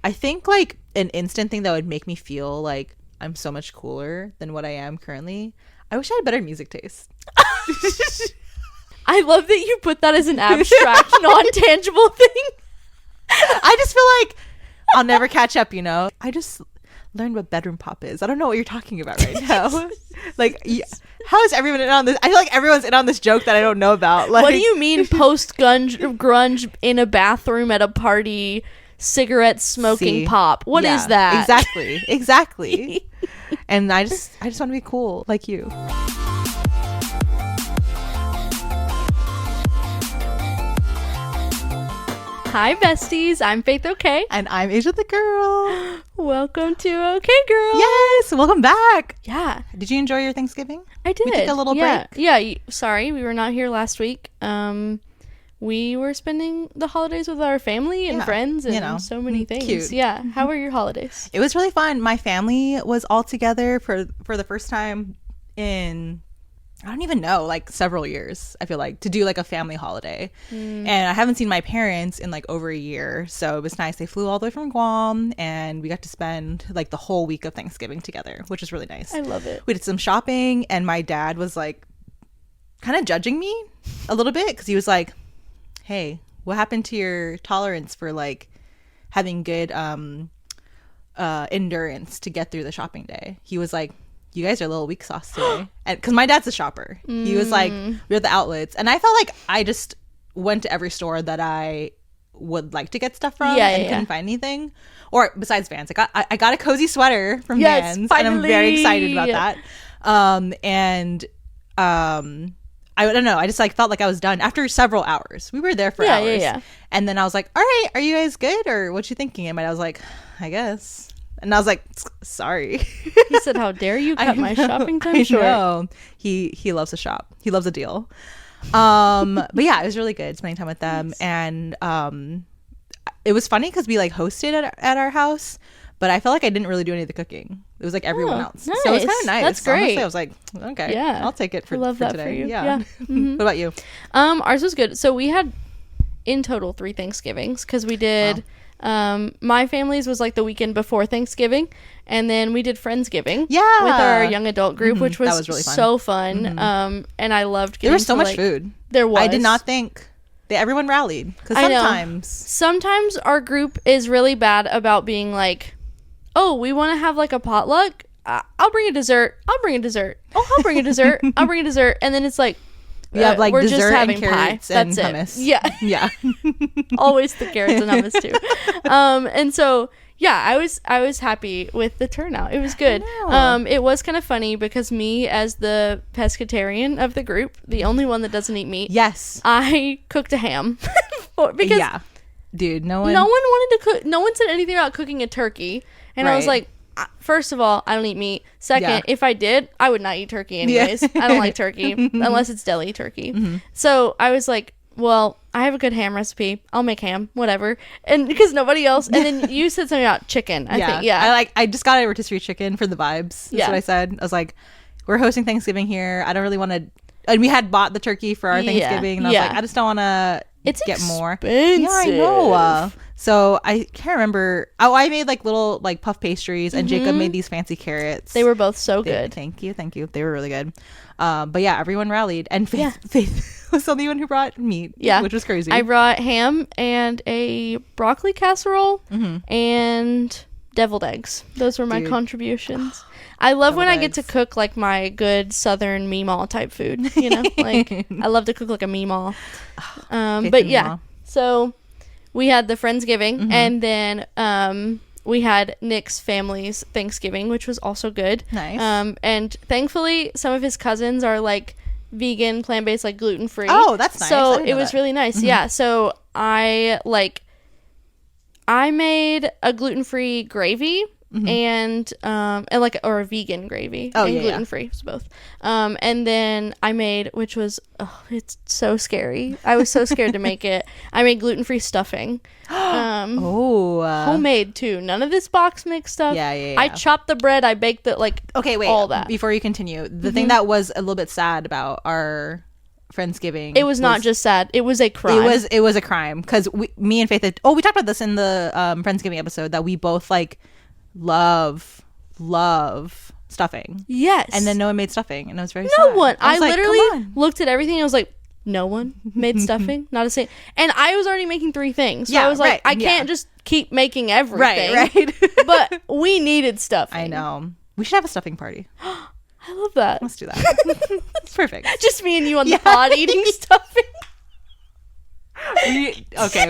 I think like an instant thing that would make me feel like I'm so much cooler than what I am currently. I wish I had better music taste. I love that you put that as an abstract, non-tangible thing. I just feel like I'll never catch up, you know? I just learned what bedroom pop is. I don't know what you're talking about right now. Like, how is everyone in on this? I feel like everyone's in on this joke that I don't know about. Like, what do you mean post-grunge in a bathroom at a party, cigarette smoking pop? What is that? Exactly. And I just want to be cool like you. Hi, besties. I'm Faith OK. And I'm Asia the Girl. Welcome to OK Girl. Yes, welcome back. Yeah. Did you enjoy your Thanksgiving? I did. We took a little break. Yeah. Sorry, we were not here last week. We were spending the holidays with our family and friends and so many things. Cute. Yeah. How were your holidays? It was really fun. My family was all together for the first time in, I don't even know, like several years, I feel like, to do like a family holiday. And I haven't seen my parents in like over a year. So it was nice. They flew all the way from Guam and we got to spend like the whole week of Thanksgiving together, which is really nice. I love it. We did some shopping and my dad was like kind of judging me a little bit because he was like, hey, what happened to your tolerance for like having good endurance to get through the shopping day? He was like, you guys are a little weak sauce today. And because my dad's a shopper. He was like, we're at the outlets. And I felt like I just went to every store that I would like to get stuff from and couldn't find anything. Or besides Vans. I got a cozy sweater from Vans. Finally. And I'm very excited about that. I don't know. I just like felt like I was done after several hours. We were there for hours. And then I was like, all right, are you guys good? Or what you thinking? And my dad was like, I guess. And I was like, sorry. He said, how dare you cut my shopping time short? No, he loves a shop. He loves a deal. But yeah, it was really good spending time with them. And it was funny because we like hosted at our house, but I felt like I didn't really do any of the cooking. It was like everyone else. Nice. So it was kind of nice. That's great. Honestly, I was like, okay, I'll take it for that today. for you. Yeah. Mm-hmm. What about you? Ours was good. So we had in total 3 Thanksgivings because we did my family's was like the weekend before Thanksgiving, and then we did Friendsgiving with our young adult group, which was really fun. So fun. And I loved getting there was so much food. There was. I did not think everyone rallied because sometimes our group is really bad about being like, oh, we want to have like a potluck, I'll bring a dessert, oh, I'll bring a dessert, I'll bring a dessert, and then it's like we have like we're dessert just having and carrots pie. and That's hummus. It. Yeah. Always the carrots and hummus too. And so I was happy with the turnout. It was good. It was kind of funny because me, as the pescatarian of the group, the only one that doesn't eat meat, I cooked a ham because dude, no one wanted to cook. No one said anything about cooking a turkey, and I was like, first of all, I don't eat meat. Second, if I did, I would not eat turkey anyways. I don't like turkey unless it's deli turkey. So I was like, well, I have a good ham recipe. I'll make ham, whatever. And because nobody else. And then you said something about chicken. I think. I just got a rotisserie chicken for the vibes. That's what I said. I was like, we're hosting Thanksgiving here. I don't really want to. And we had bought the turkey for our Thanksgiving. And I was like, I just don't want to get more. Yeah, I know. So I can't remember. Oh, I made like little like puff pastries, and Jacob made these fancy carrots. They were both so good. Thank you. They were really good. But yeah, everyone rallied, and Faith was the only one who brought meat. Yeah, which was crazy. I brought ham and a broccoli casserole and deviled eggs. Those were my contributions. I love when I get to cook like my good Southern meemaw type food. You know, like I love to cook like a meemaw. But yeah, so we had the Friendsgiving, and then we had Nick's family's Thanksgiving, which was also good. Nice. And thankfully, some of his cousins are like vegan, plant-based, like gluten-free. Oh, that's nice. So it was really nice. Yeah. So I made a gluten-free gravy. And like, or a vegan gravy and gluten-free, so both. And then I made, which was, it's so scary. I was so scared to make it. I made gluten-free stuffing. Homemade too. None of this box mix stuff. Yeah. I chopped the bread. I baked it, like, okay, wait, all that. Before you continue, the thing that was a little bit sad about our Friendsgiving. It was not just sad. It was a crime. It was a crime because me and Faith we talked about this in the Friendsgiving episode that we both like love stuffing. Yes. And then no one made stuffing and it was very no sad. one. I like, literally looked at everything and I was like, no one made stuffing. Not a single. And I was already making 3 things. So I was like, I can't just keep making everything. Right. But we needed stuffing. I know. We should have a stuffing party. I love that. Let's do that. It's perfect. Just me and you on the pod eating stuffing.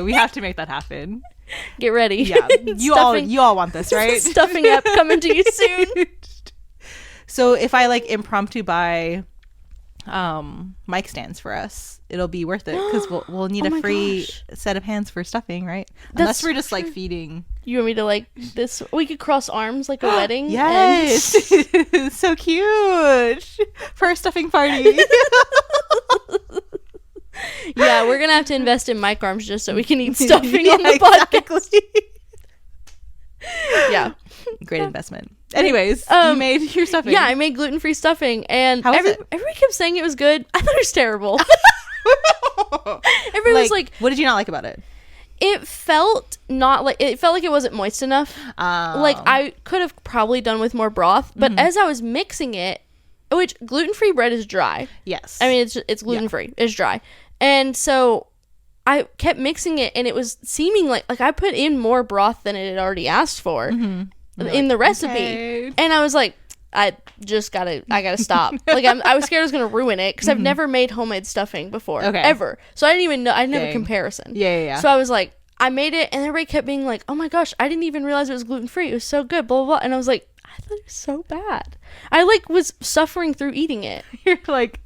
We have to make that happen. Get ready. Yeah. You all want this, right? Stuffing app coming to you soon. So if I like impromptu buy mic stands for us, it'll be worth it because we'll need a free set of hands for stuffing, right? Unless we're just like feeding. You want me to like this? We could cross arms like a wedding. Yes. And... so cute for our stuffing party. Yeah, we're gonna have to invest in mic arms just so we can eat stuffing on the podcast. Yeah, great investment. Anyways, you made your stuffing. Yeah, I made gluten-free stuffing, and everybody kept saying it was good. I thought it was terrible. Everybody was like, "What did you not like about it?" It felt like it wasn't moist enough. Like I could have probably done with more broth, but as I was mixing it, which gluten-free bread is dry. Yes, I mean it's gluten-free. It's dry, and so I kept mixing it, and it was seeming like I put in more broth than it had already asked for in the recipe, okay. And I was like, I gotta stop. Like I was scared I was gonna ruin it because I've never made homemade stuffing before, ever. So I didn't even know. I didn't have a comparison. Yeah. So I was like, I made it, and everybody kept being like, "Oh my gosh, I didn't even realize it was gluten free. It was so good." Blah blah blah. And I was like, I thought it was so bad. I was suffering through eating it. You're like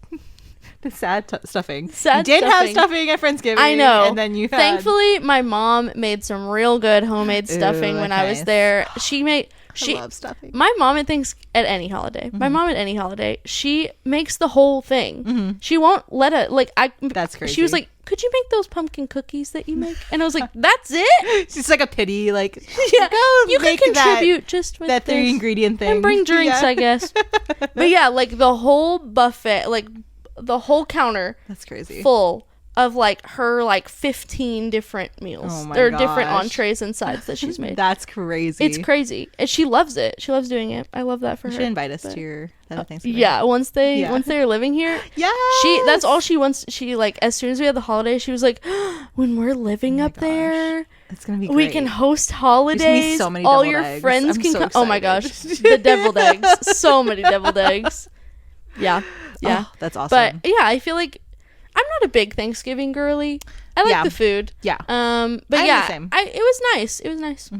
the sad stuffing. You did have stuffing at Friendsgiving. I know. And then you had... Thankfully, my mom made some real good homemade stuffing when I was there. I love stuffing. My mom at any holiday. My mom at any holiday, she makes the whole thing. She won't let it That's crazy. She was like, "Could you make those pumpkin cookies that you make?" And I was like, "That's it." She's like a pity, like yeah, you can contribute just with that 3-ingredient thing and bring drinks, I guess. But yeah, like the whole buffet, like the whole counter, that's crazy, full of like her 15 different meals different entrees and sides that she's made. That's crazy. It's crazy, and she loves it. She loves doing it. I love that for her. You should invite us to your Thanksgiving. Yeah, once they're living here. Yeah, that's all she wants. She as soon as we had the holiday, she was like, when we're living up there, it's gonna be great. We can host holidays. So many all your eggs. friends I'm can so come. Oh my gosh, the deviled eggs! So many deviled eggs. Yeah. Oh, that's awesome. But yeah, I feel like I'm not a big Thanksgiving girly. I like the food. Yeah. But I'm yeah, the same. It was nice. It was nice.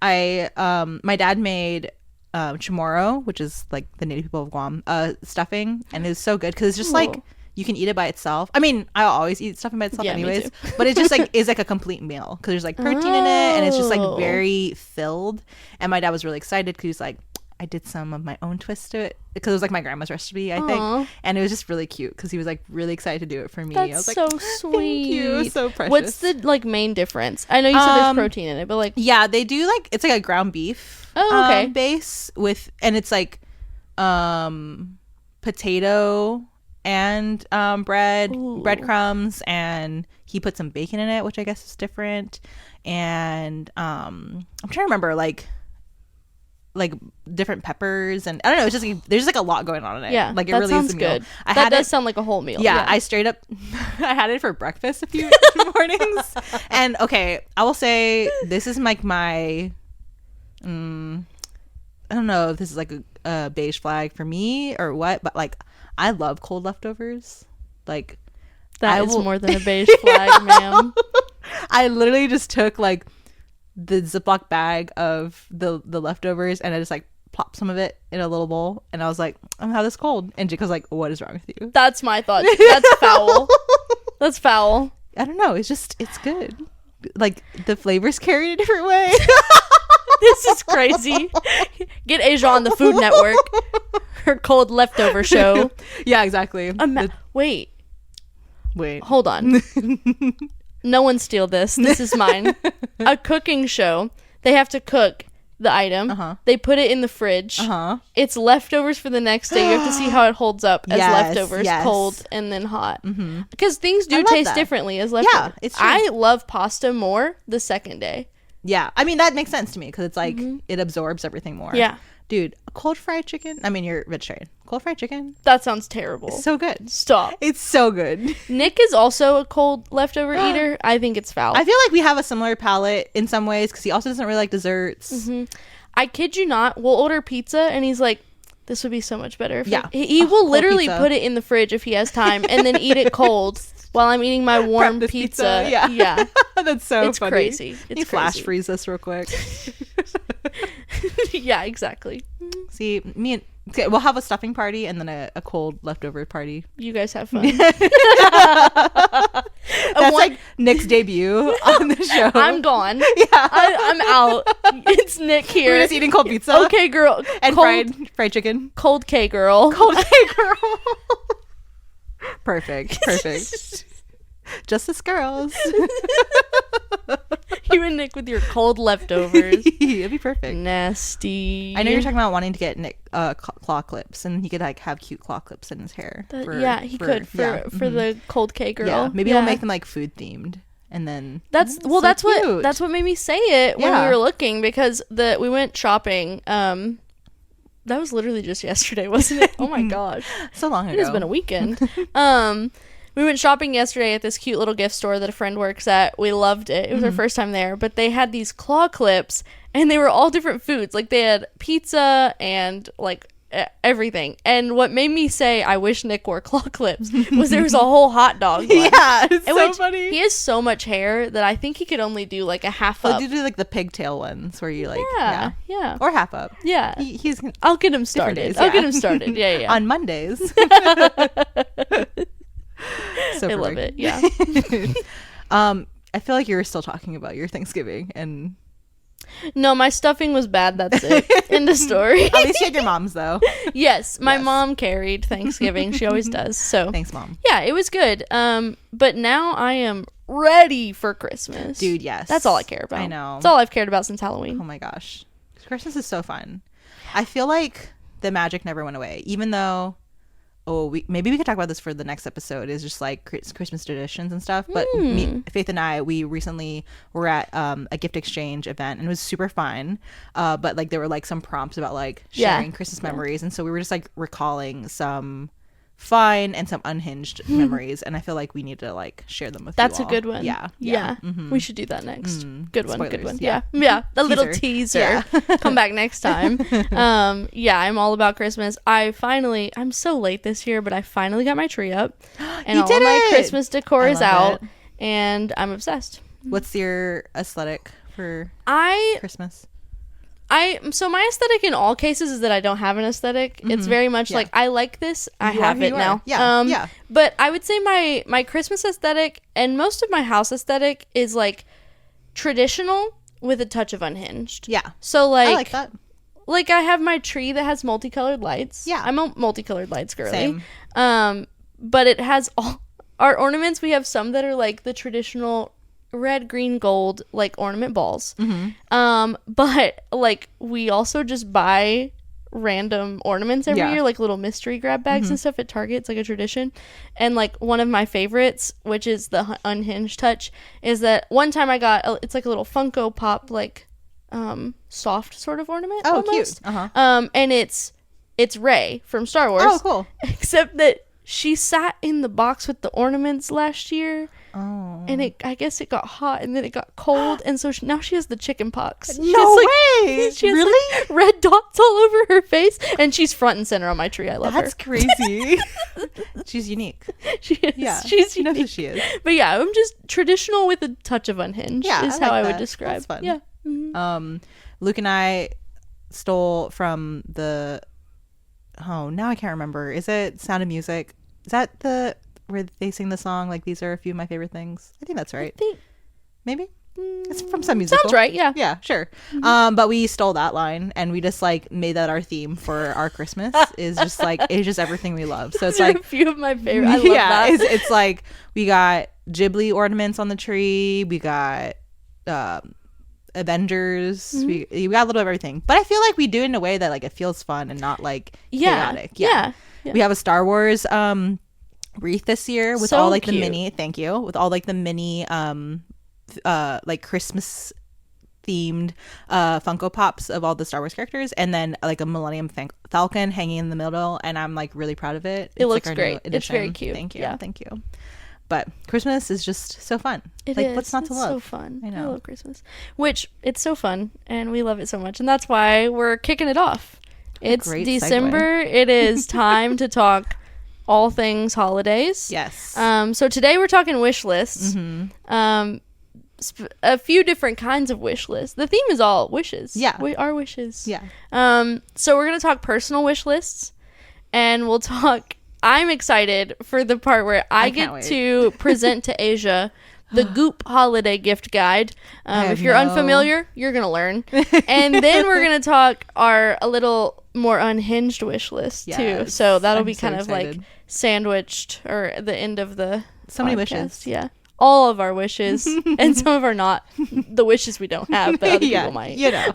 My dad made chamorro, which is like the native people of Guam, stuffing, and it was so good because it's just like you can eat it by itself. I mean, I always eat stuffing by itself anyways, but it just is like a complete meal because there's like protein in it, and it's just like very filled. And my dad was really excited because he was like, I did some of my own twist to it because it was like my grandma's recipe, I think. And it was just really cute because he was like really excited to do it for me. That's I was like, so sweet. Thank you. So precious. What's the main difference? I know you said there's protein in it, but yeah, they do it's like a ground beef base with, and it's like potato and breadcrumbs, and he put some bacon in it, which I guess is different. And I'm trying to remember like different peppers, and I don't know, it's just there's a lot going on in it. Yeah, like it that really sounds is a meal. good. That does sound like a whole meal. Yeah, I straight up I had it for breakfast a few mornings, and okay, I will say this is like my I don't know if this is like a beige flag for me or what, but like I love cold leftovers. Like that is more than a beige flag, ma'am. I literally just took like the Ziploc bag of the leftovers, and I just like plopped some of it in a little bowl, and I was like, I'm gonna have this cold. And Jake was like, what is wrong with you? That's my thought. That's foul. That's foul. I don't know, it's good. Like the flavors carry a different way. This is crazy. Get Asia on the Food Network, her cold leftover show. Yeah, exactly. Wait hold on. No one steal this. This is mine. A cooking show. They have to cook the item. They put it in the fridge. It's leftovers for the next day. You have to see how it holds up as leftovers, cold and then hot. Because things do taste differently as leftovers. Yeah, it's true. I love pasta more the second day. Yeah, I mean, that makes sense to me because it's like it absorbs everything more. Yeah. Dude, cold fried chicken. I mean, you're vegetarian. Cold fried chicken. That sounds terrible. It's so good. Stop. It's so good. Nick is also a cold leftover eater. I think it's foul. I feel like we have a similar palate in some ways because he also doesn't really like desserts. I kid you not. We'll order pizza and he's like, this would be so much better. He will literally put it in the fridge if he has time and then eat it cold while I'm eating my warm pizza. Yeah. That's so it's funny. Crazy. It's crazy. Flash freeze this real quick. Yeah, exactly. See, we'll have a stuffing party and then a cold leftover party. You guys have fun. That's like Nick's debut on the show. I'm gone. Yeah, I'm out. It's Nick here. We're just eating cold pizza. Okay, girl. And fried chicken. Cold K girl. Cold K girl. Perfect. Just us girls. You and Nick with your cold leftovers. It'd be perfect. Nasty. I know you're talking about wanting to get Nick claw clips, and he could like have cute claw clips in his hair. He could for the cold K girl. Yeah, maybe we'll make them like food themed, and then that's what made me say it when we were looking because we went shopping. That was literally just yesterday, wasn't it? Oh my gosh, so long ago. It has been a weekend. We went shopping yesterday at this cute little gift store that a friend works at. We loved it. It was our first time there. But they had these claw clips, and they were all different foods. Like, they had pizza and, like, everything. And what made me say, I wish Nick wore claw clips, was there was a whole hot dog one. Yeah, it's so funny. He has so much hair that I think he could only do, like, a half up. Do like the pigtail ones where you, like, yeah. Or half up. Yeah. I'll get him started. I'll get him started. Yeah. On Mondays. So I love it. Yeah. I feel like you're still talking about your Thanksgiving and no, my stuffing was bad. That's it. End of story. At least you had your mom's though. Yes, my mom carried Thanksgiving. She always does. So thanks, Mom. Yeah, it was good. But now I am ready for Christmas, dude. Yes, that's all I care about. I know. That's all I've cared about since Halloween. Oh my gosh, Christmas is so fun. I feel like the magic never went away, even though. Maybe we could talk about this for the next episode. Is just like Christmas traditions and stuff. But Faith and I, we recently were at a gift exchange event and it was super fun. But like there were like some prompts about like sharing Christmas memories, and so we were just like recalling some fun and some unhinged memories, and I feel like we need to like share them with you all. That's a good one. Yeah. We should do that next. Good one. Spoilers, good one. Yeah. A little teaser. Come back next time. I'm all about Christmas. I'm so late this year, but I finally got my tree up and all of my Christmas decor is out and I'm obsessed. What's your aesthetic for Christmas? So my aesthetic in all cases is that I don't have an aesthetic. It's very much like I like this, I have it now. Yeah. But I would say my Christmas aesthetic and most of my house aesthetic is like traditional with a touch of unhinged. Yeah. So like I like that. Like I have my tree that has multicolored lights. Yeah. I'm a multicolored lights girly. Same. But it has all our ornaments. We have some that are like the traditional red, green, gold, like ornament balls. But like we also just buy random ornaments every year, like little mystery grab bags and stuff at Target. It's like a tradition. And like one of my favorites, which is the unhinged touch, is that one time I got it's like a little Funko Pop like soft sort of ornament. Oh, almost. Cute. And it's Rey from Star Wars. Oh, cool. Except that she sat in the box with the ornaments last year. Oh. And I guess it got hot and then it got cold, and so now she has the chicken pox. No way! She has really? like red dots all over her face, and she's front and center on my tree. I love her. That's crazy. She's unique. She is. Yeah, she's you know unique. who she is. But yeah, I'm just traditional with a touch of unhinged. Yeah, is I how like I would that. describe. That's fun. Yeah. Luke and I stole from the. Oh, now I can't remember. Is it Sound of Music? Is that where they sing the song like these are a few of my favorite things? I think that's right. Maybe it's from some musical. Sounds right. Yeah, sure. But we stole that line and we just like made that our theme for our Christmas. Is just like it's just everything we love. So it's like a few of my favorite. I love that. It's like we got Ghibli ornaments on the tree. We got Avengers. We got a little of everything, but I feel like we do it in a way that like it feels fun and not like chaotic. Yeah. We have a Star Wars wreath this year with all like the mini like Christmas themed Funko Pops of all the Star Wars characters, and then like a Millennium Falcon hanging in the middle, and I'm like really proud of it. It looks like great. It's very cute. Thank you. But Christmas is just so fun. It like, is. What's not to love? It's so fun. I know. I love Christmas. Which, it's so fun, and we love it so much. And that's why we're kicking it off. It's December. Segue. It is time to talk all things holidays. Yes. So today we're talking wish lists. A few different kinds of wish lists. The theme is all wishes. Yeah. Our wishes. Yeah. So we're going to talk personal wish lists, and we'll talk... I'm excited for the part where I get to present to Asia the Goop holiday gift guide. If you're unfamiliar, you're going to learn. And then we're going to talk a little more unhinged wish list too. So that'll be kind of like sandwiched or the end of the so podcast. Many wishes. Yeah. All of our wishes and some of our not the wishes we don't have, but other people might. You know.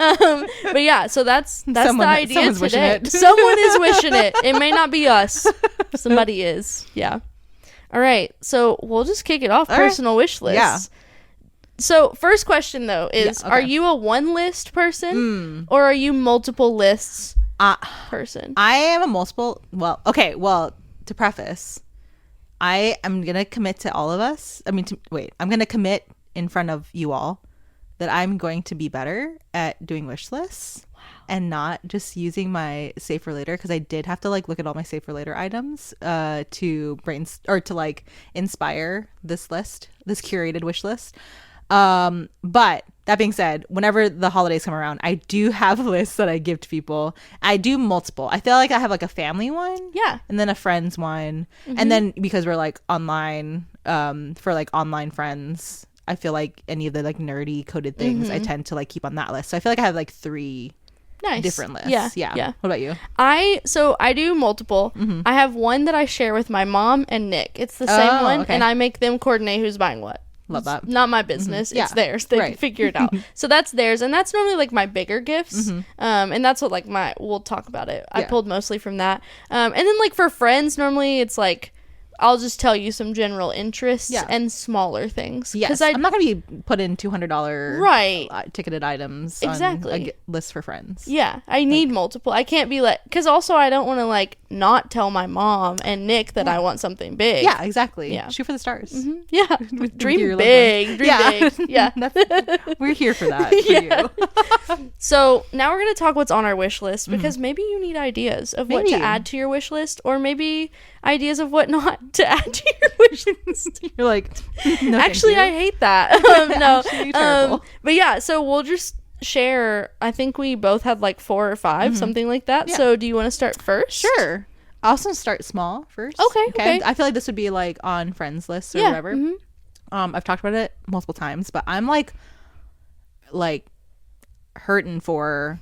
But yeah, so that's the idea today. Someone is wishing it. It may not be us. Somebody is. Yeah. All right. So we'll just kick it off. Personal wish lists. Yeah. So first question though is, are you a one list person or are you multiple lists person? I am a multiple. Well, to preface, I am going to commit to all of us. I'm going to commit in front of you all that I'm going to be better at doing wish lists and not just using my save for later, because I did have to like look at all my save for later items to like inspire this curated wish list. But that being said, whenever the holidays come around, I do have lists that I give to people. I do multiple. I feel like I have like a family one, and then a friends one, and then because we're like online, for like online friends, I feel like any of the like nerdy coded things I tend to like keep on that list. So I feel like I have like 3 different lists. Yeah. What about you? I do multiple. I have one that I share with my mom and Nick. It's the same one, and I make them coordinate who's buying what. Love that. It's not my business. It's theirs. They can figure it out. So that's theirs, and that's normally like my bigger gifts. And that's what like we'll talk about it. I pulled mostly from that. And then like for friends, normally it's like I'll just tell you some general interests and smaller things. Yes, I'm not going to be put in $200 ticketed items on a list for friends. Yeah, I need multiple. I can't be like, because also I don't want to like not tell my mom and Nick that I want something big. Yeah, exactly. Yeah. Shoot for the stars. Yeah, dream big. Yeah. We're here for that. For you. So now we're going to talk what's on our wish list, because maybe you need ideas of what to add to your wish list, or maybe ideas of what not to add to your wish list. You're like, no, actually, I hate that. No, but yeah, so we'll just share. I think we both had like 4 or 5, something like that. Yeah. So do you want to start first? Sure. I'll also start small first. Okay. I feel like this would be like on friends lists or whatever. I've talked about it multiple times, but I'm like hurting for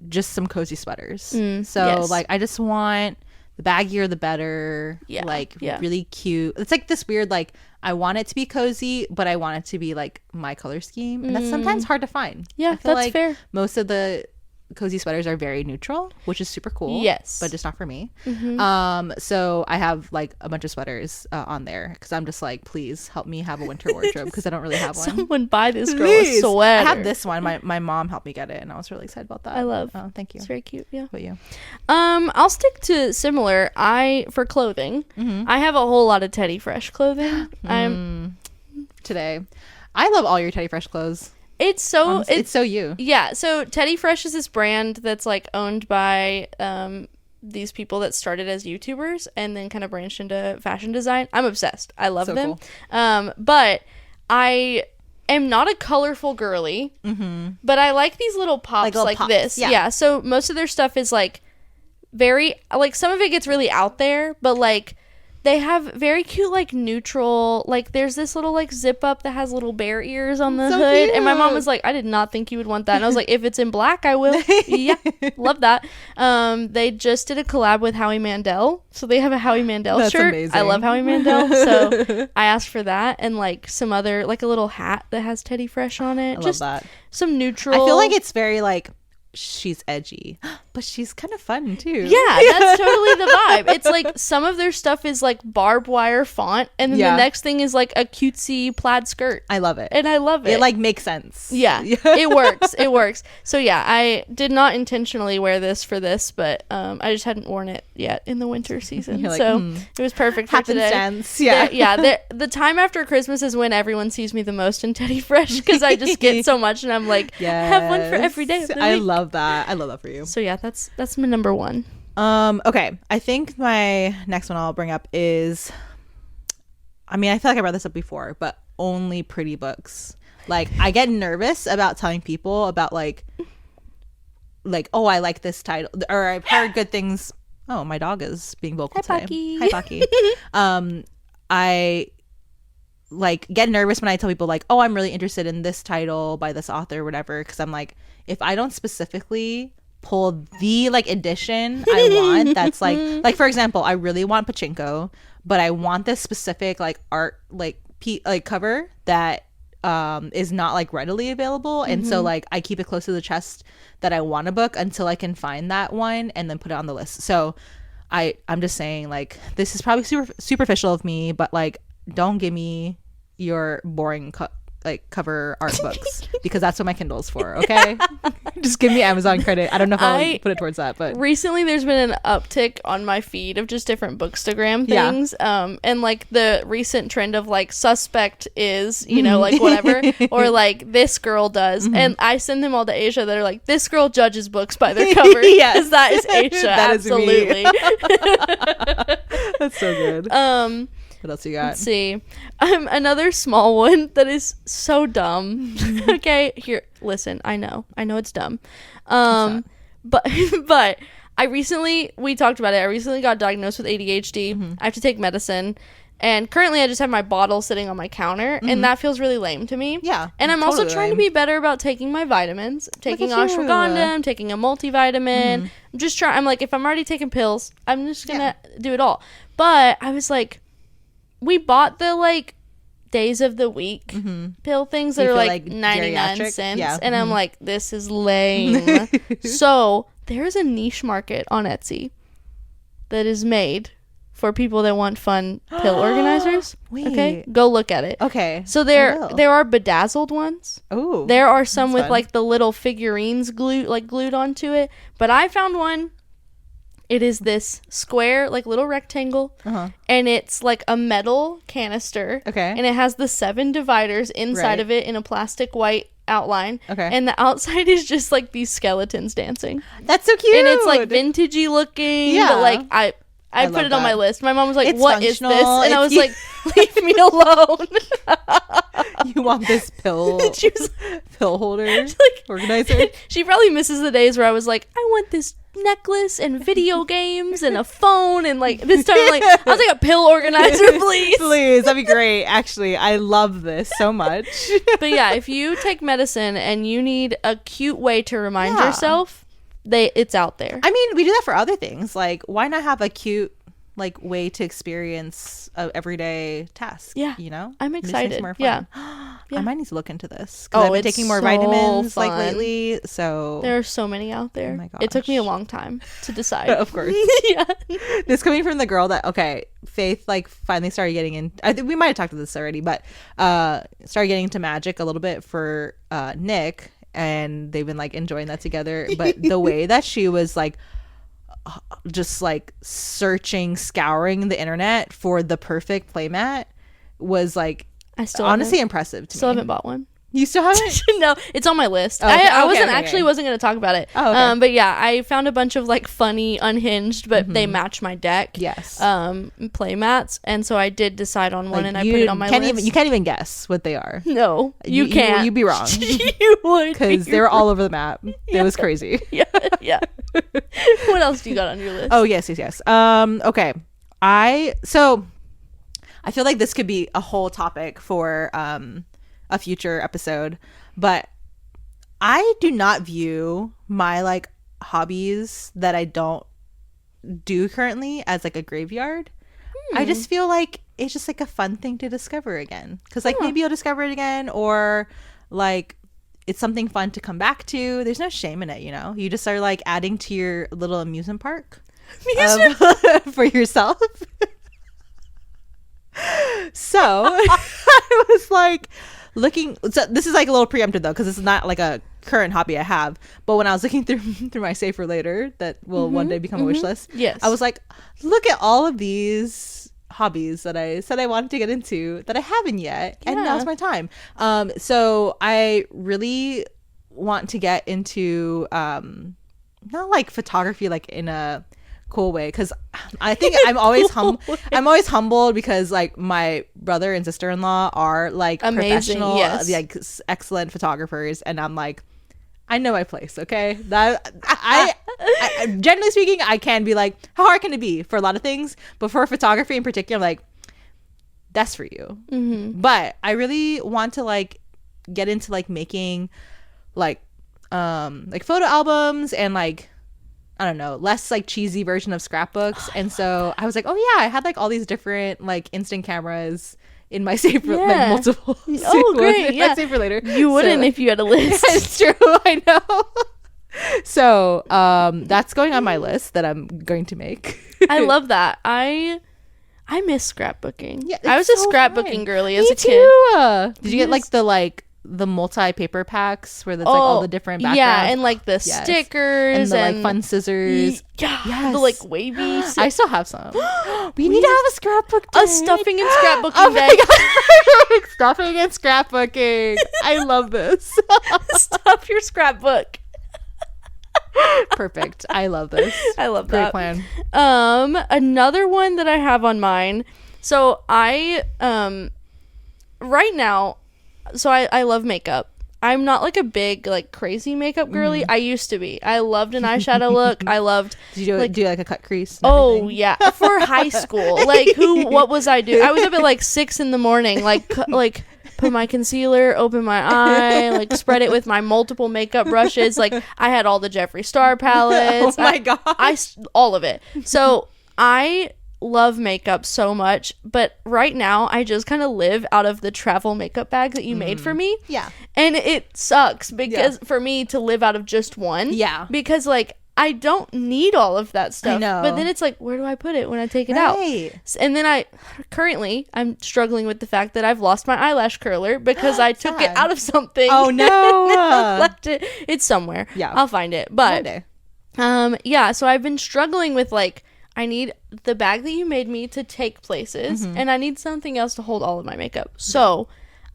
just some cozy sweaters. Like I just want the baggier the better. Really cute. It's like this weird like I want it to be cozy, but I want it to be like my color scheme, and that's sometimes hard to find. I feel like fair. Most of the cozy sweaters are very neutral, which is super cool. Yes, but just not for me. So I have like a bunch of sweaters on there because I'm just like, please help me have a winter wardrobe because I don't really have one. Someone buy this girl a sweater. I have this one. My mom helped me get it, and I was really excited about that. I love. Oh, thank you. It's very cute. Yeah. What about you? I'll stick to similar. For clothing, I have a whole lot of Teddy Fresh clothing. Today, I love all your Teddy Fresh clothes. It's so you. Yeah. So Teddy Fresh is this brand that's like owned by these people that started as YouTubers and then kind of branched into fashion design. I'm obsessed. I love them. Cool. But I am not a colorful girly, but I like these little pops like pops. This. Yeah. So most of their stuff is like very like some of it gets really out there, but like they have very cute, like, neutral, like, there's this little, like, zip up that has little bear ears on the hood. Cute. And my mom was like, I did not think you would want that. And I was like, if it's in black, I will. Yeah, love that. They just did a collab with Howie Mandel. So they have a Howie Mandel That's shirt. amazing. I love Howie Mandel. So I asked for that. And, like, some other, like, a little hat that has Teddy Fresh on it. I just love that. some neutral. I feel like it's very, like, she's edgy, but she's kind of fun too. Yeah, that's totally the vibe. It's like some of their stuff is like barbed wire font, and then the next thing is like a cutesy plaid skirt. I love it. And I love it. It like makes sense. Yeah. It works. It works. So yeah, I did not intentionally wear this for this, but I just hadn't worn it yet in the winter season. Like, so it was perfect for today. Yeah. The time after Christmas is when everyone sees me the most in Teddy Fresh, because I just get so much, and I'm like, I have one for every day of the week. I love that. I love that for you. So yeah, that's my number one. Okay, I think my next one I'll bring up is, I mean, I feel like I brought this up before, but only pretty books. Like, I get nervous about telling people about like oh, I like this title, or I've heard good things. Oh, my dog is being vocal today. Pocky. Hi, Pocky. I like get nervous when I tell people like, oh, I'm really interested in this title by this author or whatever, because I'm like, if I don't specifically pull the like edition I want, that's like for example, I really want Pachinko, but I want this specific like art like cover that is not like readily available, and so like I keep it close to the chest that I want a book until I can find that one and then put it on the list. So I'm just saying, like, this is probably superficial of me, but like, don't give me your boring cover art books, because that's what my Kindle is for. Okay. Just give me Amazon credit. I don't know if I'll put it towards that, but recently there's been an uptick on my feed of just different bookstagram things. And like the recent trend of like suspect is, you know, like whatever, or like this girl does, and I send them all to Asia that are like, this girl judges books by their cover. Yes, that is Asia. That absolutely. That's so good. What else you got? Let's see. Another small one that is so dumb. Okay, here, listen. I know it's dumb. But we talked about it. I recently got diagnosed with ADHD. I have to take medicine, and currently I just have my bottle sitting on my counter, and that feels really lame to me. Yeah, and I'm also trying to be better about taking my vitamins. I'm taking ashwagandha. I'm taking a multivitamin. I'm just trying. I'm like, if I'm already taking pills, I'm just gonna do it all. But I was like, we bought the like days of the week pill things that are like 99 cents, and I'm like, this is lame. So there's a niche market on Etsy that is made for people that want fun pill organizers. Wait. Okay, go look at it. Okay, so there are bedazzled ones. Oh, there are some with fun, like the little figurines glued onto it, but I found one. It is this square, like, little rectangle, and it's like a metal canister. Okay. And it has the 7 dividers inside of it in a plastic white outline. Okay. And the outside is just like these skeletons dancing. That's so cute. And it's like vintagey looking. Yeah. But like I put it on my list. My mom was like, it's "What is this?" And I was like, "Leave me alone." You want this pill holder, like, organizer? She probably misses the days where I was like, "I want this necklace and video games and a phone," and like this time I'm like, "I was like a pill organizer, please." Please, that'd be great. Actually, I love this so much. But yeah, if you take medicine and you need a cute way to remind yourself, it's out there. I mean, we do that for other things. Like, why not have a cute like way to experience a everyday task? Yeah, you know, I'm excited. More fun. Yeah. I might need to look into this. I've been taking more vitamins like lately. So there are so many out there. Oh my gosh. It took me a long time to decide. Of course. Yeah. This coming from the girl that Faith like finally started getting in. I think we might have talked about this already, but started getting into magic a little bit for Nick, and they've been like enjoying that together. But the way that she was like just like scouring the internet for the perfect playmat was like honestly impressive to me. Still haven't bought one. You still haven't? No, it's on my list. Okay. I wasn't going to talk about it. Oh, okay. But yeah, I found a bunch of like funny unhinged, but they match my deck. Yes. Play mats, and so I did decide on one, and I put it on my list. You can't even guess what they are. No, you can't. You'd be wrong. You would, because they're all over the map. Yeah. It was crazy. Yeah. What else do you got on your list? Oh yes. Okay. I feel like this could be a whole topic for a future episode, but I do not view my like hobbies that I don't do currently as like a graveyard. I just feel like it's just like a fun thing to discover again, because like maybe you'll discover it again, or like it's something fun to come back to. There's no shame in it, you know. You just are like adding to your little amusement park for yourself. So I was like looking, so this is like a little preempted though, because it's not like a current hobby I have, but when I was looking through my save for later that will one day become a wish list, yes, I was like, look at all of these hobbies that I said I wanted to get into that I haven't yet, and now's my time. So I really want to get into not like photography like in a cool way, because I think I'm always humbled because like my brother and sister-in-law are like amazing, professional, yes, like excellent photographers, and I'm like, I know my place, okay? That I generally speaking, I can be like, how hard can it be for a lot of things, but for photography in particular, I'm like, that's for you. But I really want to like get into like making like photo albums and like, I don't know, less like cheesy version of scrapbooks. And so I was like, oh yeah, I had like all these different like instant cameras in my save for like multiple. Oh great, yeah. Save for later. You wouldn't if you had a list. It's true, I know. So that's going on my list that I'm going to make. I love that. I miss scrapbooking. Yeah, I was so a scrapbooking girly as Me a kid. Too. Did you get like the multi-paper packs where that's like all the different backgrounds? Yeah, and like the stickers and the like fun scissors. The like wavy. I still have some. We need to have a scrapbook day. A stuffing and scrapbooking Oh day. my God. Stuffing and scrapbooking. I love this. Stuff your scrapbook. Perfect. I love this. I love Great that. plan. Another one that I have on mine. So I right now, so I love makeup. I'm not like a big like crazy makeup girly. I used to be. I loved an eyeshadow look. I loved. Did you do like a cut crease? Oh yeah, for high school. Like what was I doing? I was up at like 6 a.m. like put my concealer, open my eye, like spread it with my multiple makeup brushes. Like I had all the Jeffree Star palettes. Oh my God. All of it. So I love makeup so much, but right now I just kind of live out of the travel makeup bag that you made for me. Yeah. And it sucks because for me to live out of just one. Yeah. Because like I don't need all of that stuff. I know. But then it's like, where do I put it when I take it out? And then I'm struggling with the fact that I've lost my eyelash curler because I took it out of something. Oh no. Left it. It's somewhere. Yeah. I'll find it. But yeah, so I've been struggling with like, I need the bag that you made me to take places, and I need something else to hold all of my makeup. So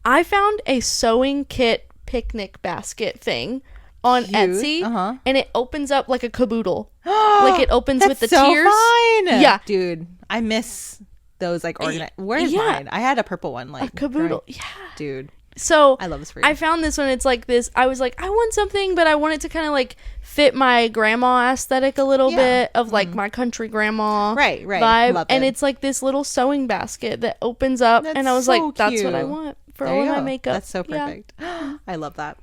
I found a sewing kit picnic basket thing on Etsy, and it opens up like a caboodle. Like it opens with the tiers. Fine. Yeah. Dude, I miss those like organized. Where's mine? I had a purple one. Like a caboodle. Yeah. Dude. So I love this for you. I found this one. It's like this. I was like, I want something, but I want it to kind of like fit my grandma aesthetic a little bit of like my country grandma vibe. Love and it's like this little sewing basket that opens up, and I was so like, that's what I want for all my makeup. That's so perfect. Yeah. I love that.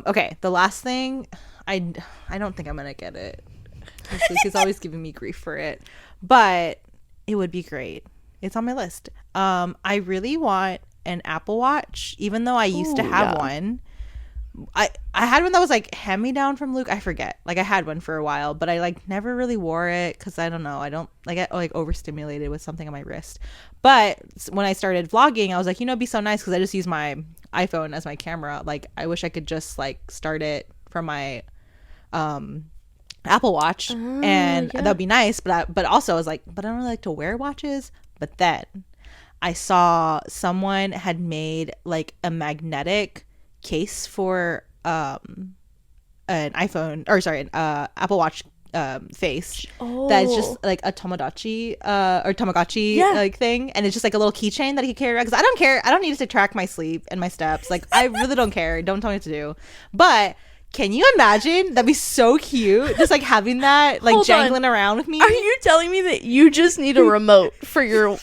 Okay, the last thing, I don't think I'm gonna get it. He's always giving me grief for it, but it would be great. It's on my list. I really want an Apple Watch, even though I used to have one. I had one that was like hand me down from Luke. I forget. Like I had one for a while, but I like never really wore it because I don't know. I don't like get like overstimulated with something on my wrist. But when I started vlogging, I was like, it'd be so nice because I just use my iPhone as my camera. Like I wish I could just like start it from my Apple Watch, and that'd be nice. But also I was like, but I don't really like to wear watches. But then I saw someone had made like a magnetic case for an iPhone, or sorry, an Apple Watch face that is just like a Tamagotchi like thing, and it's just like a little keychain that he could carry around, because I don't care. I don't need it to track my sleep and my steps. Like I really don't care. Don't tell me what to do. But can you imagine? That'd be so cute. Just like having that like jangling around with me. Are you telling me that you just need a remote for your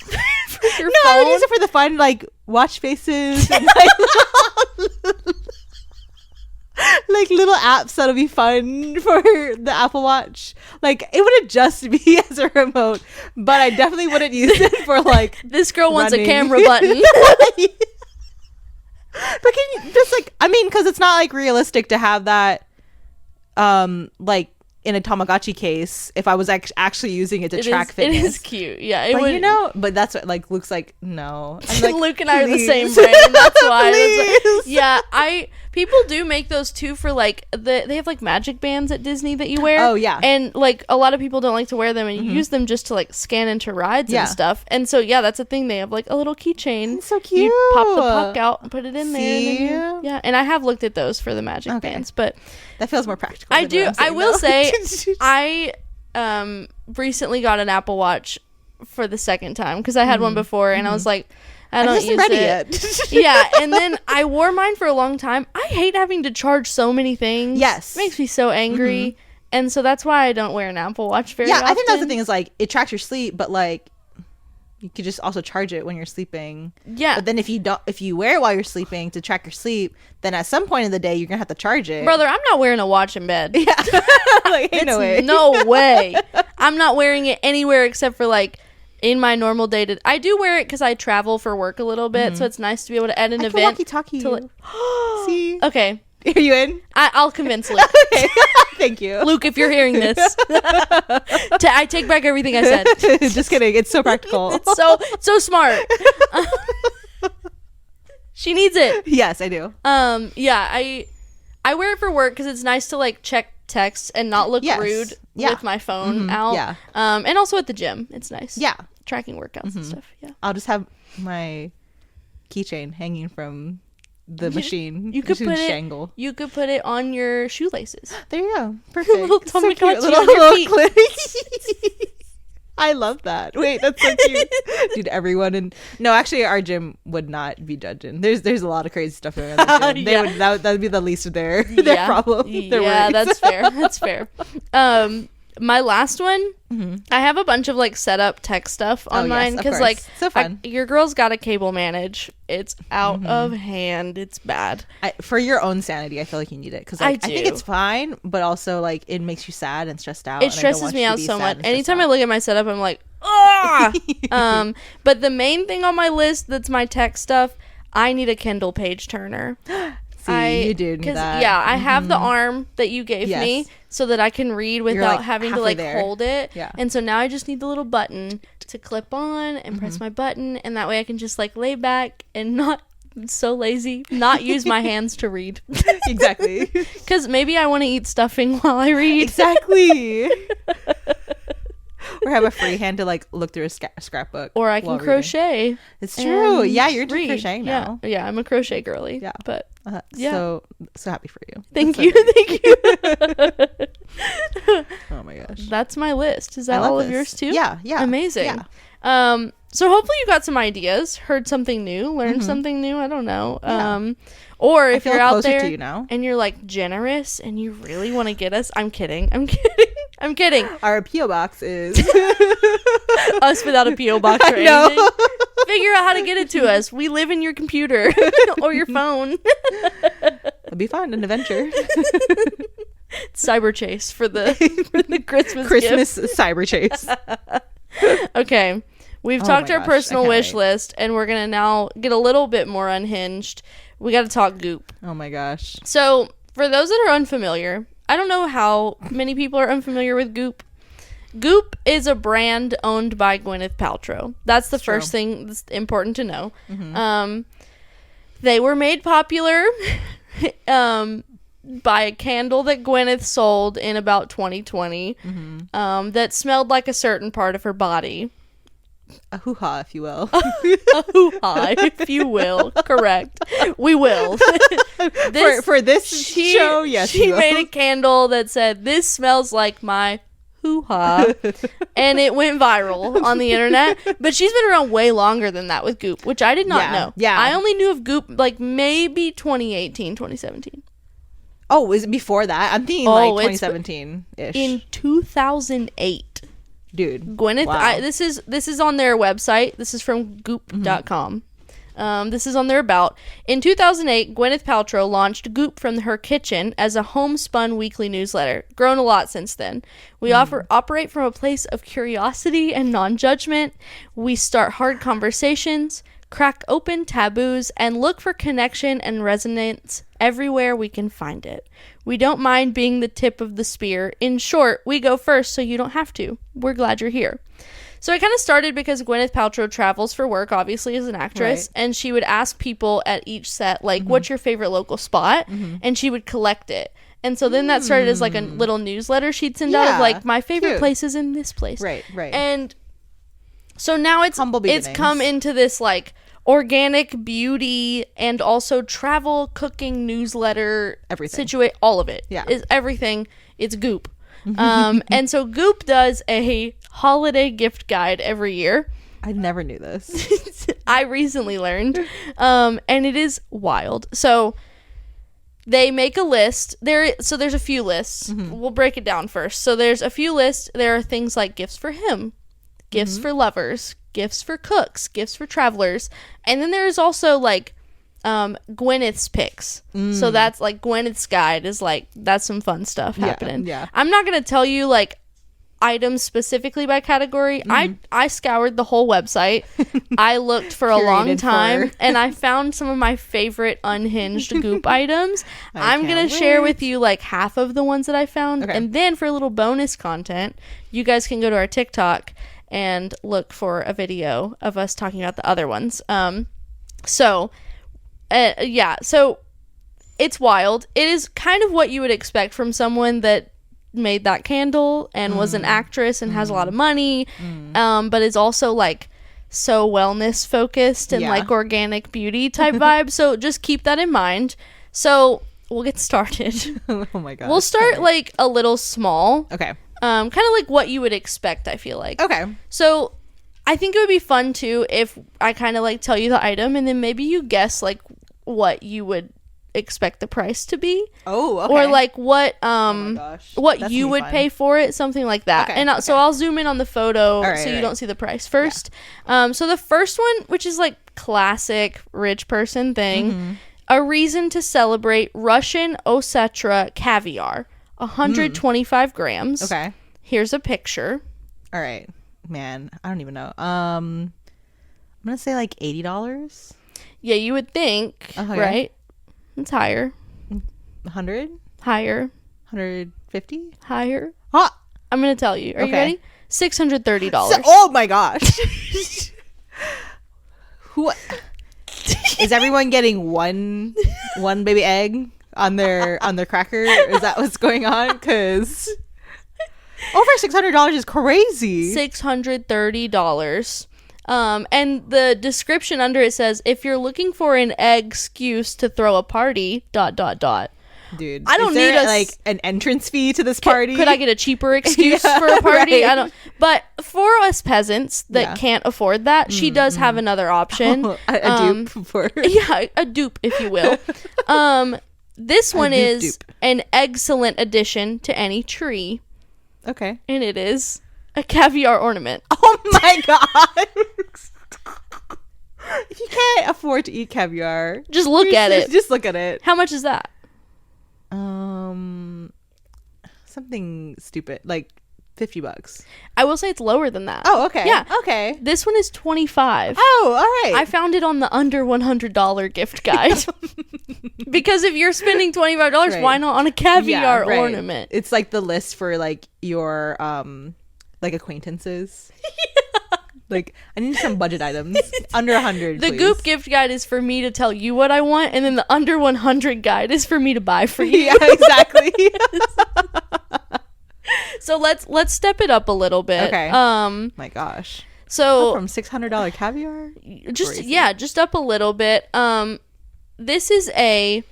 for your No, phone? I would use it for the fun, like watch faces and like little apps that'll be fun for the Apple Watch. Like it wouldn't just be as a remote, but I definitely wouldn't use it for like This girl wants a running. camera button. But can you just like, I mean, because it's not like realistic to have that like in a Tamagotchi case if I was actually using it to track fitness. It is cute. Yeah, it But would. you know, but that's what like Luke's like, no. I'm like, Luke and I are the please. same brain. That's why. Please. Yeah, people do make those too for like they have like magic bands at Disney that you wear. Oh, yeah. And like a lot of people don't like to wear them and you use them just to like scan into rides and stuff. And so yeah, that's a thing. They have like a little keychain. It's so cute. You pop the puck out and put it in there. See? And then yeah, and I have looked at those for the magic bands, but That feels more practical. I than do. what I'm saying, I will though. say I recently got an Apple Watch for the second time because I had one before and I was like, I don't just use ready it. Yeah, and then I wore mine for a long time. I hate having to charge so many things. Yes. It makes me so angry. And so that's why I don't wear an Apple Watch very often. I think that's the thing is like it tracks your sleep, but like you could just also charge it when you're sleeping. Yeah. But then if you wear it while you're sleeping to track your sleep, then at some point in the day you're gonna have to charge it. Brother, I'm not wearing a watch in bed. Yeah. Like, ain't no way. No way. I'm not wearing it anywhere except for like in my normal day to I do wear it because I travel for work a little bit, so it's nice to be able to add an I can event. walkie-talkie to you. See? Okay. Are you in? I'll convince Luke. Okay. Thank you. Luke, if you're hearing this, I take back everything I said. Just kidding. It's so practical. It's so smart. She needs it. Yes, I do. Yeah, I wear it for work because it's nice to like check texts and not look rude with my phone out. Yeah. And also at the gym, it's nice. Yeah. Tracking workouts and stuff. Yeah. I'll just have my keychain hanging from the machine. You could Machine put it. shangle. You could put it on your shoelaces. There you go. Perfect. Little So Tamagotchi cute. on your feet. clip. I love that. Wait, that's so cute. Dude, everyone no, actually our gym would not be judging. There's a lot of crazy stuff going on in the gym. That would be the least of their problem. Their worries. That's fair. That's fair. My last one, I have a bunch of like setup tech stuff on mine because like so fun. your girl's got to cable manage. It's out of hand. It's bad. For your own sanity, I feel like you need it because like, I think it's fine, but also like it makes you sad and stressed out. It stresses me out so much. Anytime I look at my setup, I'm like, ah. But the main thing on my list that's my tech stuff, I need a Kindle page turner. You do need that. Yeah, I have the arm that you gave me so that I can read without like having to like hold it. Yeah. And so now I just need the little button to clip on and press my button, and that way I can just like lay back and not so lazy, not use my hands to read. Exactly. Because maybe I want to eat stuffing while I read. Exactly. Or have a free hand to like look through a scrapbook. Or I can crochet. Reading. It's true. Yeah, you're doing crocheting now. Yeah, I'm a crochet girly. Yeah. But so happy for you. Thank you. Thank you. Oh my gosh. That's my list. Is that all of yours too? Yeah. Amazing. Yeah. So hopefully you got some ideas, heard something new, learned something new. I don't know. Or if you're out there to you now. and you're like generous and you really want to get us, I'm kidding. I'm kidding. Our P.O. box is us without a P.O. box or anything. Figure out how to get it to us. We live in your computer or your phone. It'll be fun, an adventure. Cyber chase for the Christmas gift. cyber chase. Okay. We've talked our personal wish list, and we're going to now get a little bit more unhinged. We got to talk Goop. Oh my gosh. So, for those that are unfamiliar, I don't know how many people are unfamiliar with Goop. Goop is a brand owned by Gwyneth Paltrow. That's the first thing that's important to know. They were made popular by a candle that Gwyneth sold in about 2020 that smelled like a certain part of her body. A hoo-ha, if you will. A hoo-ha, if you will. Correct. We will. For this show, yes. She made a candle that said, "This smells like my hoo-ha." And it went viral on the internet. But she's been around way longer than that with Goop, which I did not know. Yeah. I only knew of Goop like maybe 2018, 2017. Oh, is it before that? I'm thinking like 2017-ish. In 2008. dude. Gwyneth. Wow. This is on their website. This is from Gooped.com. This is on their about. In 2008, Gwyneth Paltrow launched Goop from her kitchen as a homespun weekly newsletter. Grown a lot since then. We operate from a place of curiosity and non-judgment. We start hard conversations, crack open taboos, and look for connection and resonance everywhere we can find it. We don't mind being the tip of the spear. In short, we go first so you don't have to. We're glad you're here. So I kind of started because Gwyneth Paltrow travels for work, obviously, as an actress, and she would ask people at each set, like, what's your favorite local spot? And she would collect it. And so then that started as, like, a little newsletter she'd send out of, like, my favorite place is in this place. Right. And so now it's come into this, like, organic beauty and also travel, cooking, newsletter, everything. All of it. Yeah. Is everything. It's Goop. And so Goop does a holiday gift guide every year. I never knew this. I recently learned. And it is wild. So they make a list. There's a few lists. We'll break it down first. So there's a few lists. There are things like gifts for him, gifts for lovers, gifts for cooks, gifts for travelers. And then there's also like Gwyneth's picks. So that's like Gwyneth's guide is like, that's some fun stuff happening. Yeah. I'm not going to tell you like items specifically by category. I scoured the whole website. I looked for a long time and I found some of my favorite unhinged Goop items. I'm going to share with you like half of the ones that I found. Okay. And then for a little bonus content, you guys can go to our TikTok and look for a video of us talking about the other ones. So it's wild. It is kind of what you would expect from someone that made that candle and was an actress and has a lot of money, but is also like so wellness focused and like organic beauty type vibe. So just keep that in mind. So we'll get started. Oh my god. We'll start like a little small. Okay. Kind of like what you would expect, I feel like. Okay. So I think it would be fun too if I kind of like tell you the item and then maybe you guess like what you would expect the price to be. Oh, okay. Or like what what That's you would fun. pay for it, something like that. Okay, And so I'll zoom in on the photo so you don't see the price first. So the first one, which is like classic rich person thing, a reason to celebrate Russian Osetra caviar, 125 grams. Okay. Here's a picture. All right. Man, I don't even know. I'm going to say like $80. Yeah, you would think, right? It's higher. 100? Higher. 150? Higher. Huh. I'm going to tell you. Are you ready? $630. Oh my gosh. Who is everyone getting one baby egg on their cracker? Is that what's going on? Cuz over $600 is crazy. $630. And the description under it says, if you're looking for an excuse to throw a party, ... Dude, I don't need like an entrance fee to this party. Could I get a cheaper excuse for a party? Right. I don't. But for us peasants that can't afford that, she does have another option. A dupe for a dupe, if you will. This one is an excellent addition to any tree. Okay, and it is a caviar ornament. Oh my god. If you can't afford to eat caviar, just look at it. Just look at it. How much is that? Something stupid, like $50. I will say it's lower than that. Oh, okay. Yeah. Okay. This one is $25. Oh, all right. I found it on the under $100 gift guide. Because if you're spending $25, why not on a caviar ornament? It's like the list for like your like acquaintances. Like, I need some budget items under 100. The Goop gift guide is for me to tell you what I want, and then the under 100 guide is for me to buy for you. Yeah, exactly. So let's step it up a little bit. Okay. My gosh. So from $600 caviar? Just up a little bit. This is a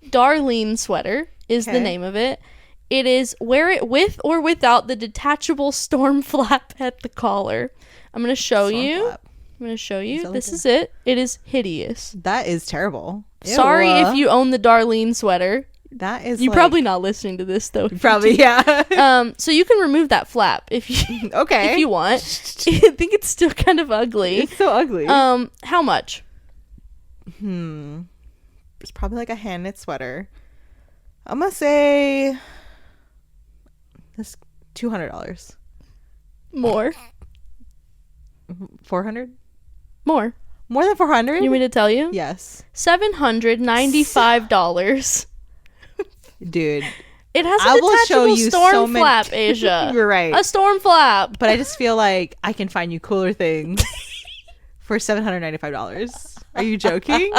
Darlene sweater is the name of it. It is wear it with or without the detachable storm flap at the collar. I'm going to show you. This is it. It is hideous. That is terrible. Sorry if you own the Darlene sweater. That is You're probably not listening to this though. Probably, yeah. So you can remove that flap if you okay. if you want. I think it's still kind of ugly. It's so ugly. How much? It's probably like a hand knit sweater. I'm gonna say this $200. More. 400. More Than 400. You want me to tell you? Yes. $795. Dude, it has a detachable storm flap, Asia. You're right. A storm flap. But I just feel like I can find you cooler things for $795. Are you joking?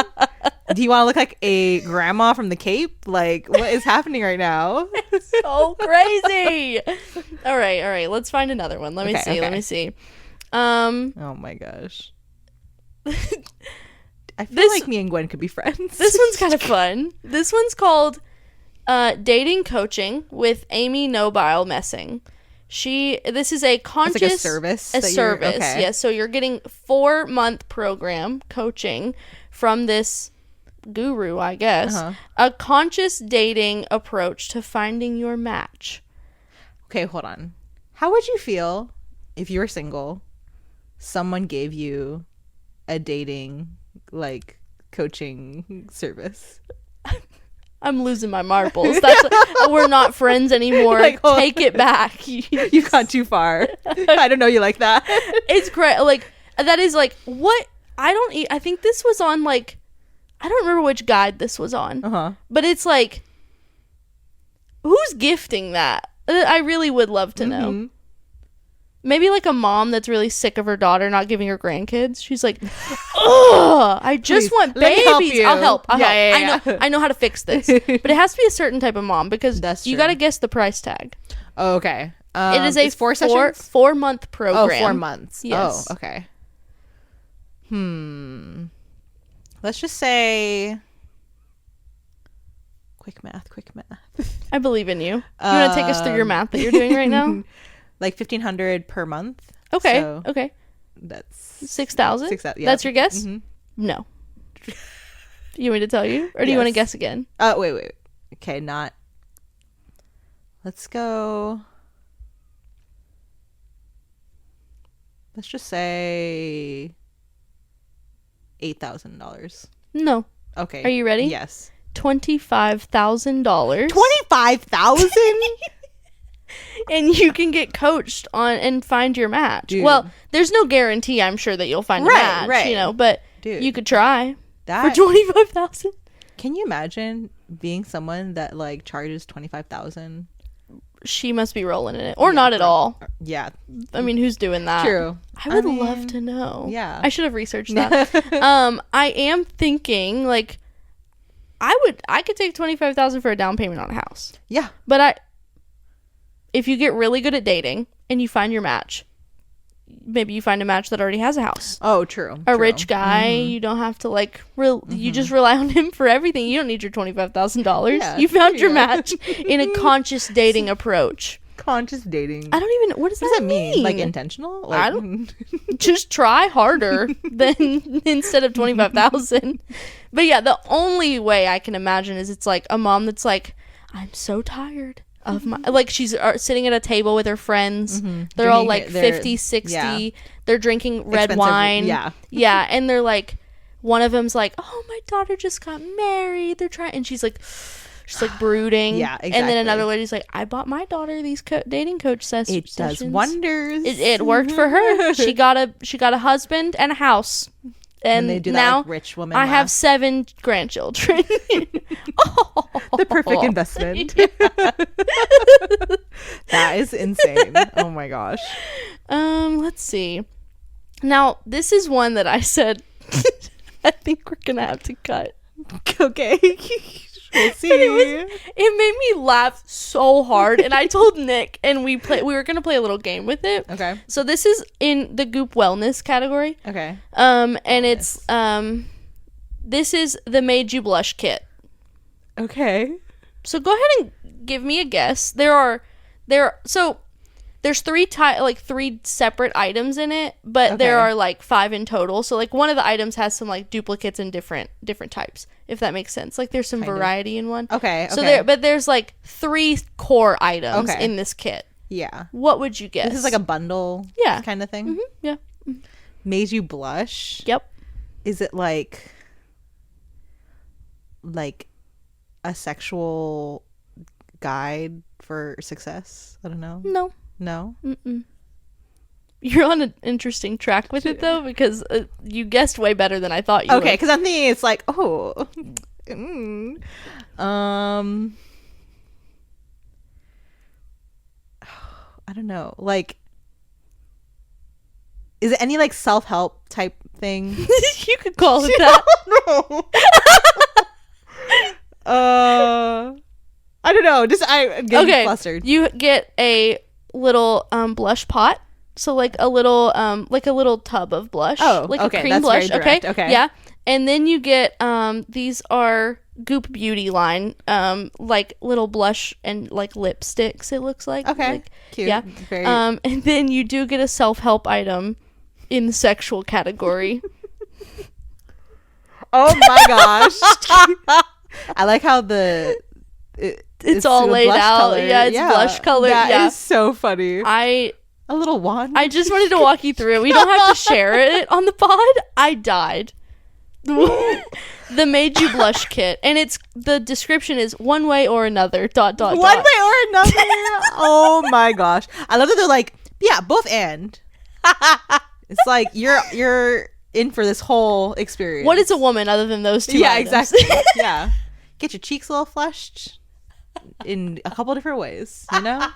Do you want to look like a grandma from the Cape? Like, what is happening right now? So crazy. All right. Let's find another one. Let me see. Oh my gosh. I feel like me and Gwen could be friends. This one's kind of fun. This one's called Dating Coaching with Amy Nobile Messing. This is a conscious... It's like a service? A service, okay. yeah. So you're getting 4-month program coaching from this guru, I guess. A conscious dating approach to finding your match. Okay, hold on. How would you feel if you were single, someone gave you a dating, like, coaching service? I'm losing my marbles. We're not friends anymore. Like, take it back. You've gone too far. I don't know you like that. It's great. Like, that is like what I think this was on, like, I don't remember which guide this was on. But it's like, who's gifting that? I really would love to know. Maybe like a mom that's really sick of her daughter not giving her grandkids. She's like, "Ugh, I just want babies. I'll help. Yeah. I know how to fix this." But it has to be a certain type of mom because you got to guess the price tag. Oh, okay. It is a 4-month program. Oh, 4 months. Yes. Oh, okay. Let's just say quick math. I believe in you. You want to take us through your math that you're doing right now? Like $1,500 per month. Okay. So okay. That's 6,000. 6,000. Yeah. That's your guess? No. You want me to tell you, or do you want to guess again? Wait. Okay, not. Let's go. Let's just say $8,000. No. Okay. Are you ready? Yes. $25,000. $25,000? And you can get coached on and find your match. Dude. Well, there's no guarantee, I'm sure, that you'll find a match, but you could try for $25,000. Can you imagine being someone that like charges $25,000? She must be rolling in it, or not at all. Yeah, I mean, who's doing that? True. I would love to know. Yeah, I should have researched that. I am thinking like I could take $25,000 for a down payment on a house. Yeah, but if you get really good at dating and you find your match, maybe you find a match that already has a house. Oh, true. A rich guy, you don't have to like you just rely on him for everything. You don't need your $25,000. Yeah, you found your match in a conscious dating approach. Conscious dating. I don't even. What does that mean? Like intentional? Like, I don't. Just try harder than instead of $25,000. But yeah, the only way I can imagine is it's like a mom that's like, I'm so tired of my, like, she's sitting at a table with her friends. They're all like 50, 60. Yeah. They're drinking red wine. Yeah. And they're like, one of them's like, oh, my daughter just got married. They're trying, and she's like brooding. Yeah, exactly. And then another lady's like, I bought my daughter these dating coach sessions. It does wonders. It worked for her. She got a husband and a house. And they do that, now, like, rich woman I have 7 grandchildren. The perfect investment. That is insane. Oh my gosh. Let's see. Now, this is one that I said I think we're gonna have to cut. Okay. We'll see. It made me laugh so hard, and I told Nick, and we were gonna play a little game with it. Okay. So this is in the Goop wellness category. Okay. And it's this is the Made You Blush kit. Okay. So go ahead and give me a guess. So there's three separate items in it, but there are like 5 in total. So like one of the items has some like duplicates in different types, if that makes sense. Like there's some variety in one. Okay. So there's like 3 core items in this kit. Yeah. What would you guess? This is like a bundle kind of thing? Yeah. Made you blush? Yep. Is it like a sexual guide for success? I don't know. No. Mm-mm. You're on an interesting track with it though, because you guessed way better than I thought you would. Okay, because I'm thinking it's like, I don't know. Like, is it any like self-help type thing? You could call it that. I don't know. I'm getting flustered. You get a little blush pot. So like a little tub of blush. Oh, like a cream that's blush. Very direct. Okay. Yeah. And then you get these are Goop Beauty line, like little blush and like lipsticks, it looks like. Okay. Like, cute. Yeah. Very... and then you do get a self-help item in the sexual category. Oh my gosh. I like how it's all laid out. Color. Yeah, it's blush color. That is so funny. A little wand. I just wanted to walk you through it. We don't have to share it on the pod. I died. The Made You Blush kit, and the description is one way or another. ... One way or another. Oh my gosh, I love that they're like, yeah, both and. It's like you're in for this whole experience. What is a woman other than those 2 items? Exactly. Yeah, get your cheeks a little flushed in a couple different ways. You know,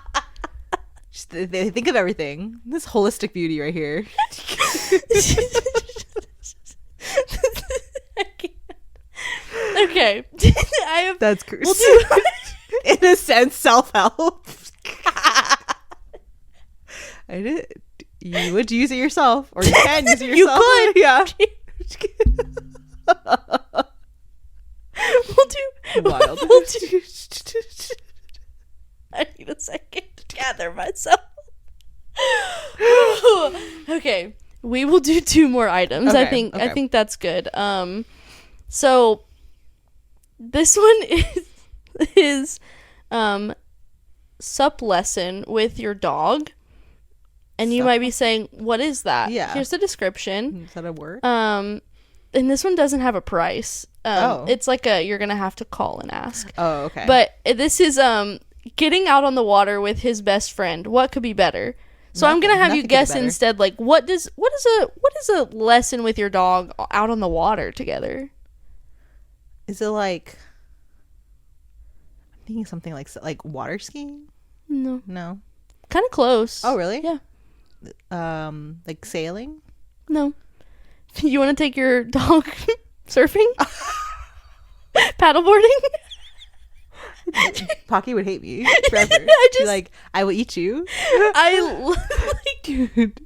just they think of everything. This holistic beauty right here. Okay. That's crazy. In a sense, self-help. I did. You would use it yourself, or you can use it yourself. You could. Yeah. Wild. I need a second to gather myself. Okay. We will do 2 more items. Okay, I think that's good. So this one is sup lesson with your dog. And you might be saying, what is that? Yeah. Here's the description. Is that a word? And this one doesn't have a price. It's like you're going to have to call and ask. Oh, okay. But this is getting out on the water with his best friend. What could be better? So I'm going to have you guess instead, like, what is a lesson with your dog out on the water together? Is it like, I'm thinking something like water skiing? No. Kind of close. Oh, really? Yeah. Like sailing? No. You want to take your dog surfing? Paddleboarding? Pocky would hate me forever. I will eat you. Dude.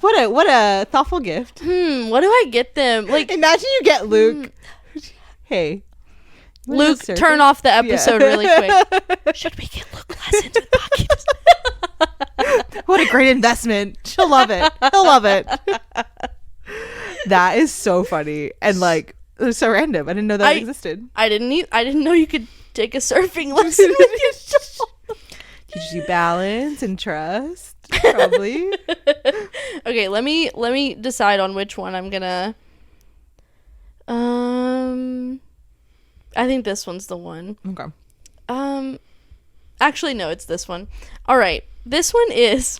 What a thoughtful gift. What do I get them? Like, imagine you get Luke. Hey, Luke, turn off the episode really quick. Should we get Luke lessons with Pocky? What a great investment. She'll love it. He'll love it. That is so funny and like it was so random. I didn't know that existed. I didn't know you could take a surfing lesson with your dog. Teaches you balance and trust. Probably. Okay, let me decide on which one I'm gonna. I think this one's the one. Okay. Actually, no, it's this one. All right, this one is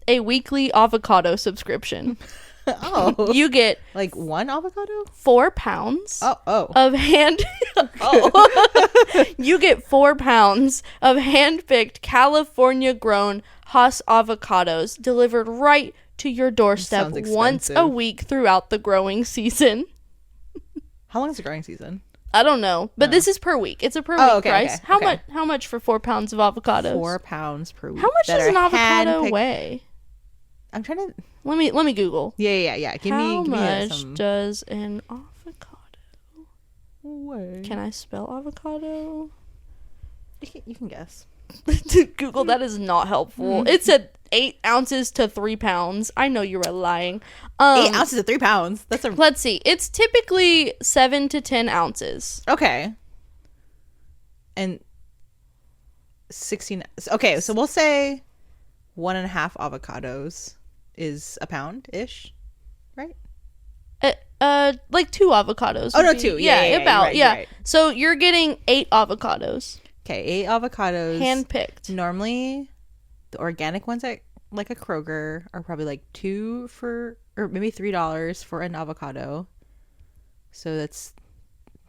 a weekly avocado subscription. Oh, you get like one avocado, 4 pounds. Oh, of hand. You get 4 pounds of hand-picked California-grown Hass avocados delivered right to your doorstep once a week throughout the growing season. How long is the growing season? I don't know, but this is per week. It's a per week price. How much for 4 pounds of avocados? 4 pounds per week. How much does an avocado weigh? I'm trying to. Let me Google. Yeah. How much does an avocado weigh? Can I spell avocado? You can guess. Google that is not helpful. It said 8 ounces to 3 pounds. I know you were lying. 8 ounces to 3 pounds. That's a. Let's see. It's typically 7 to 10 ounces. Okay. And 16. Okay, so we'll say 1.5 avocados is a pound ish, right? Like 2 avocados. Oh no, 2. Yeah, about right, yeah. Right. So you're getting 8 avocados. Okay, 8 avocados. Handpicked. Normally, the organic ones at like a Kroger are probably like $2 or maybe $3 for an avocado. So that's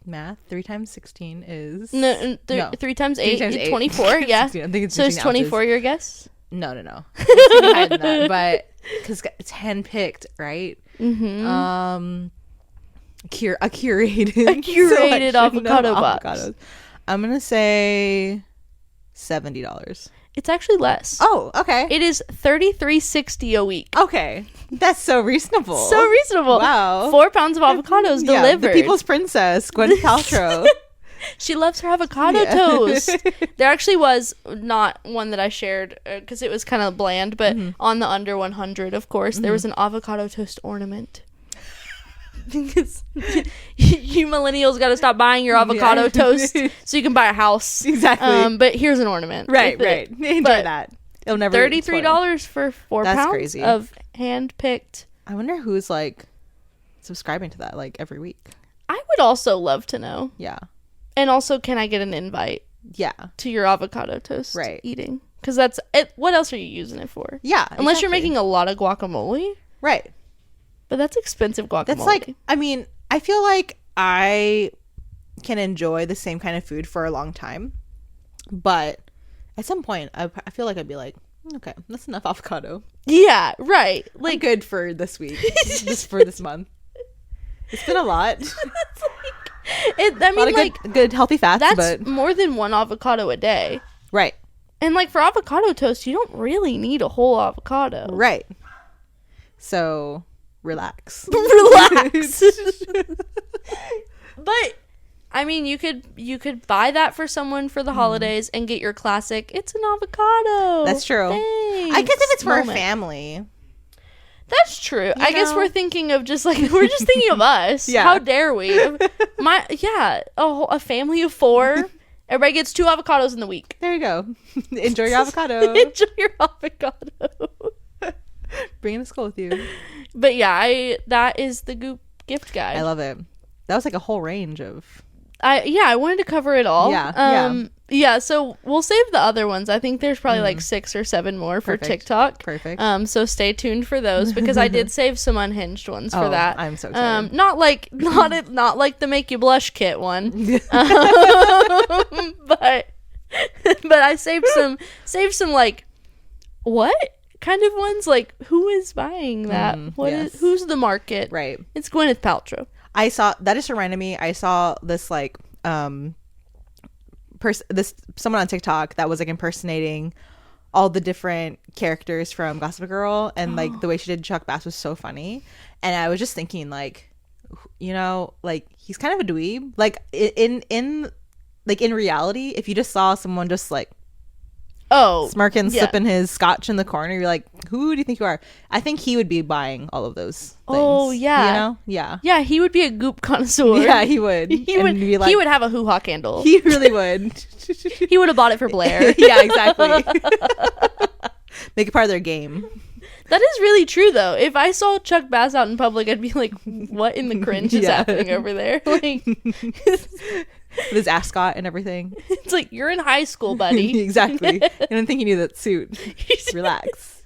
math. 3 times 16 is No. 3 times 8 times is 8. 24. Yeah. I think it's so is 24 ounces. your guess? No. It's gonna be higher than that, but because it's handpicked, right? Mm-hmm. A curated avocado box. Avocados. I'm gonna say $70. It's actually less. Oh, okay. It is $33.60 a week. Okay, that's so reasonable. So reasonable. Wow. 4 pounds of avocados delivered. The people's princess, Gwyneth Paltrow. She loves her avocado toast. There actually was not one that I shared because it was kind of bland, but on the under 100, of course, there was an avocado toast ornament. Because you millennials got to stop buying your avocado toast so you can buy a house. Exactly. But here's an ornament. Right. Enjoy that. It'll never $33 for 4 That's pounds crazy. of hand-picked. I wonder who's like subscribing to that like every week. I would also love to know. Yeah. And also, can I get an invite Yeah. to your avocado toast eating? Because that's it. What else are you using it for? Yeah. Unless you're making a lot of guacamole. Right. But that's expensive guacamole. That's like, I mean, I feel like I can enjoy the same kind of food for a long time. But at some point, I feel like I'd be like, okay, that's enough avocado. Yeah, right. Like, I'm good for this week, for this month. It's been a lot. I mean, like, good healthy fats. That's but more than 1 avocado a day. Right. And like for avocado toast, you don't really need a whole avocado. Right. So relax. Relax. But I mean, you could buy that for someone for the holidays and get your classic. It's an avocado. That's true. Thanks I guess if it's for moment. a family. That's true. I guess we're thinking of just like we're just thinking of us. Yeah. How dare we? A family of 4. Everybody gets 2 avocados in the week. There you go. Enjoy your avocado. Enjoy your avocado. Bring it to school with you. But yeah, that is the Goop gift guide. I love it. That was like a whole range of. I wanted to cover it all. Yeah. So we'll save the other ones. I think there's probably like 6 or 7 more for TikTok. Perfect. So stay tuned for those because I did save some unhinged ones for that. I'm so excited. Not like the make you blush kit one. But I saved some like what kind of ones, like who is buying that? Who's the market? Right. It's Gwyneth Paltrow. I saw that just reminded me. I saw this like someone on TikTok that was like impersonating all the different characters from Gossip Girl, and like the way she did Chuck Bass was so funny. And I was just thinking, like, you know, like he's kind of a dweeb. Like in reality, if you just saw someone just like smirking, sipping his scotch in the corner, you're like, who do you think you are? I think he would be buying all of those things. Oh yeah, you know, yeah, yeah. He would be a Goop connoisseur. Yeah, he would. He would be like, he would have a hoo-ha candle. He really would. He would have bought it for Blair. Yeah, exactly. Make it part of their game. That is really true, though. If I saw Chuck Bass out in public, I'd be like, "What in the cringe is happening over there?" Like, with his ascot and everything. It's like, you're in high school, buddy. Exactly. I didn't think you knew that suit. Relax.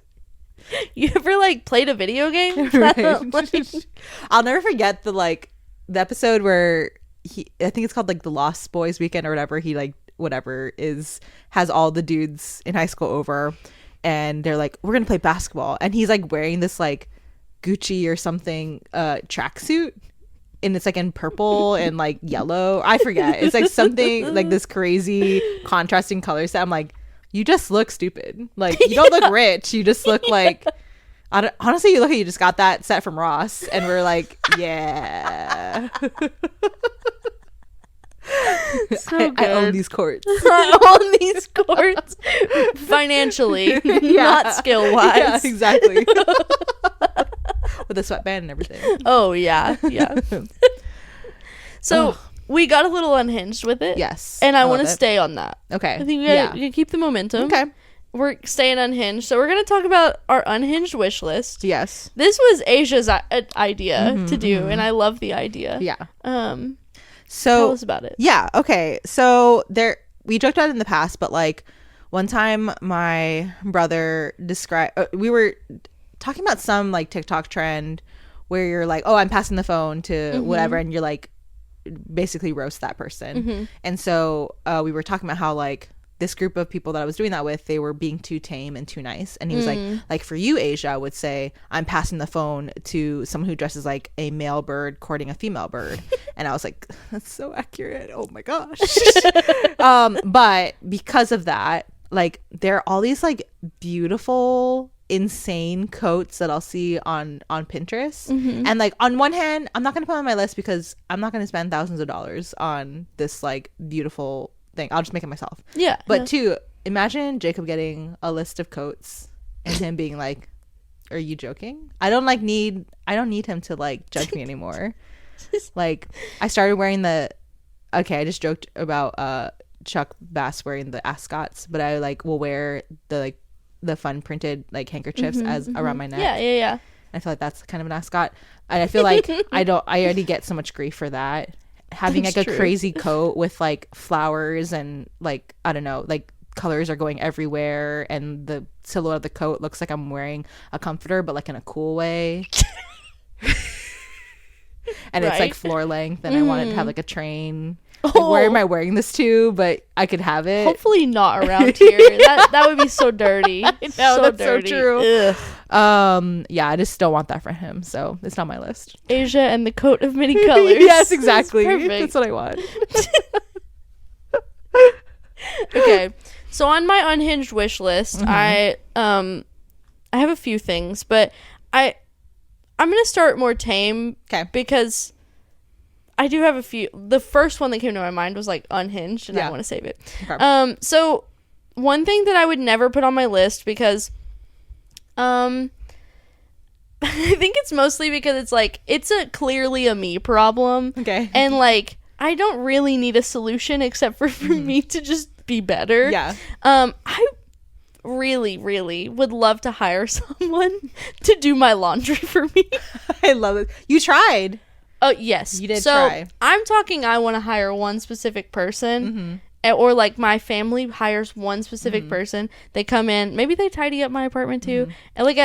You ever like played a video game? Right. I'll never forget the episode where I think it's called like the Lost Boys Weekend or whatever. He like has all the dudes in high school over, and they're like, we're gonna play basketball, and he's like wearing this like Gucci or something tracksuit, and it's like in purple and like yellow. I forget. It's like something like this crazy contrasting color set. I'm like, you just look stupid. Like, you don't look rich. You just look like, honestly, you look like you just got that set from Ross. And we're like, yeah. So good. I own these courts. I own these courts financially, not skill wise. Yeah, exactly. With a sweatband and everything. Oh yeah. So we got a little unhinged with it. Yes. And I want to stay on that. Okay. I think we gotta keep the momentum. Okay. We're staying unhinged. So we're going to talk about our unhinged wish list. Yes. This was Asia's idea to do, and I love the idea. Yeah. So tell us about it. Yeah. Okay. So we joked about it in the past, but like one time my brother described, we were talking about some like TikTok trend where you're like, oh, I'm passing the phone to whatever. And you're like, basically roast that person. And so we were talking about how like this group of people that I was doing that with, they were being too tame and too nice. And he was like for you, Asia, would say, I'm passing the phone to someone who dresses like a male bird courting a female bird. And I was like, that's so accurate. Oh my gosh. But because of that, like there are all these like beautiful, insane coats that I'll see on Pinterest. And like on one hand, I'm not going to put them on my list because I'm not going to spend thousands of dollars on this like beautiful thing. I'll just make it myself. Yeah. But two, imagine Jacob getting a list of coats and him being like, are you joking? I don't need him to like judge me anymore. Like I started wearing I just joked about Chuck Bass wearing the ascots, but I like will wear the fun printed like handkerchiefs as around my neck. Yeah. I feel like that's kind of an ascot. And I feel like I already get so much grief for that. Having That's like true. a crazy coat with like flowers and like I don't know, like colors are going everywhere, and the silhouette of the coat looks like I'm wearing a comforter, but like in a cool way. And it's like floor length, and I wanted to have like a train. Like, where am I wearing this to? But I could have it. Hopefully not around here. That would be so dirty. I know, so that's dirty. so true. Ugh. Yeah, I just don't want that for him, so it's not my list. Asia and the coat of many colors. Yes, exactly. Perfect. That's what I want. Okay, so on my unhinged wish list, I have a few things, but I'm gonna start more tame. Okay. Because I do have a few. The first one that came to my mind was like unhinged, and I want to save it. Okay. So one thing that I would never put on my list because I think it's mostly because it's like it's clearly a me problem. Okay. And like I don't really need a solution except for me to just be better. Yeah. I really, really would love to hire someone to do my laundry for me. I love it. You tried. Oh, yes. You did so try. I'm talking I want to hire one specific person. Or like my family hires one specific person. They come in, maybe they tidy up my apartment too, and like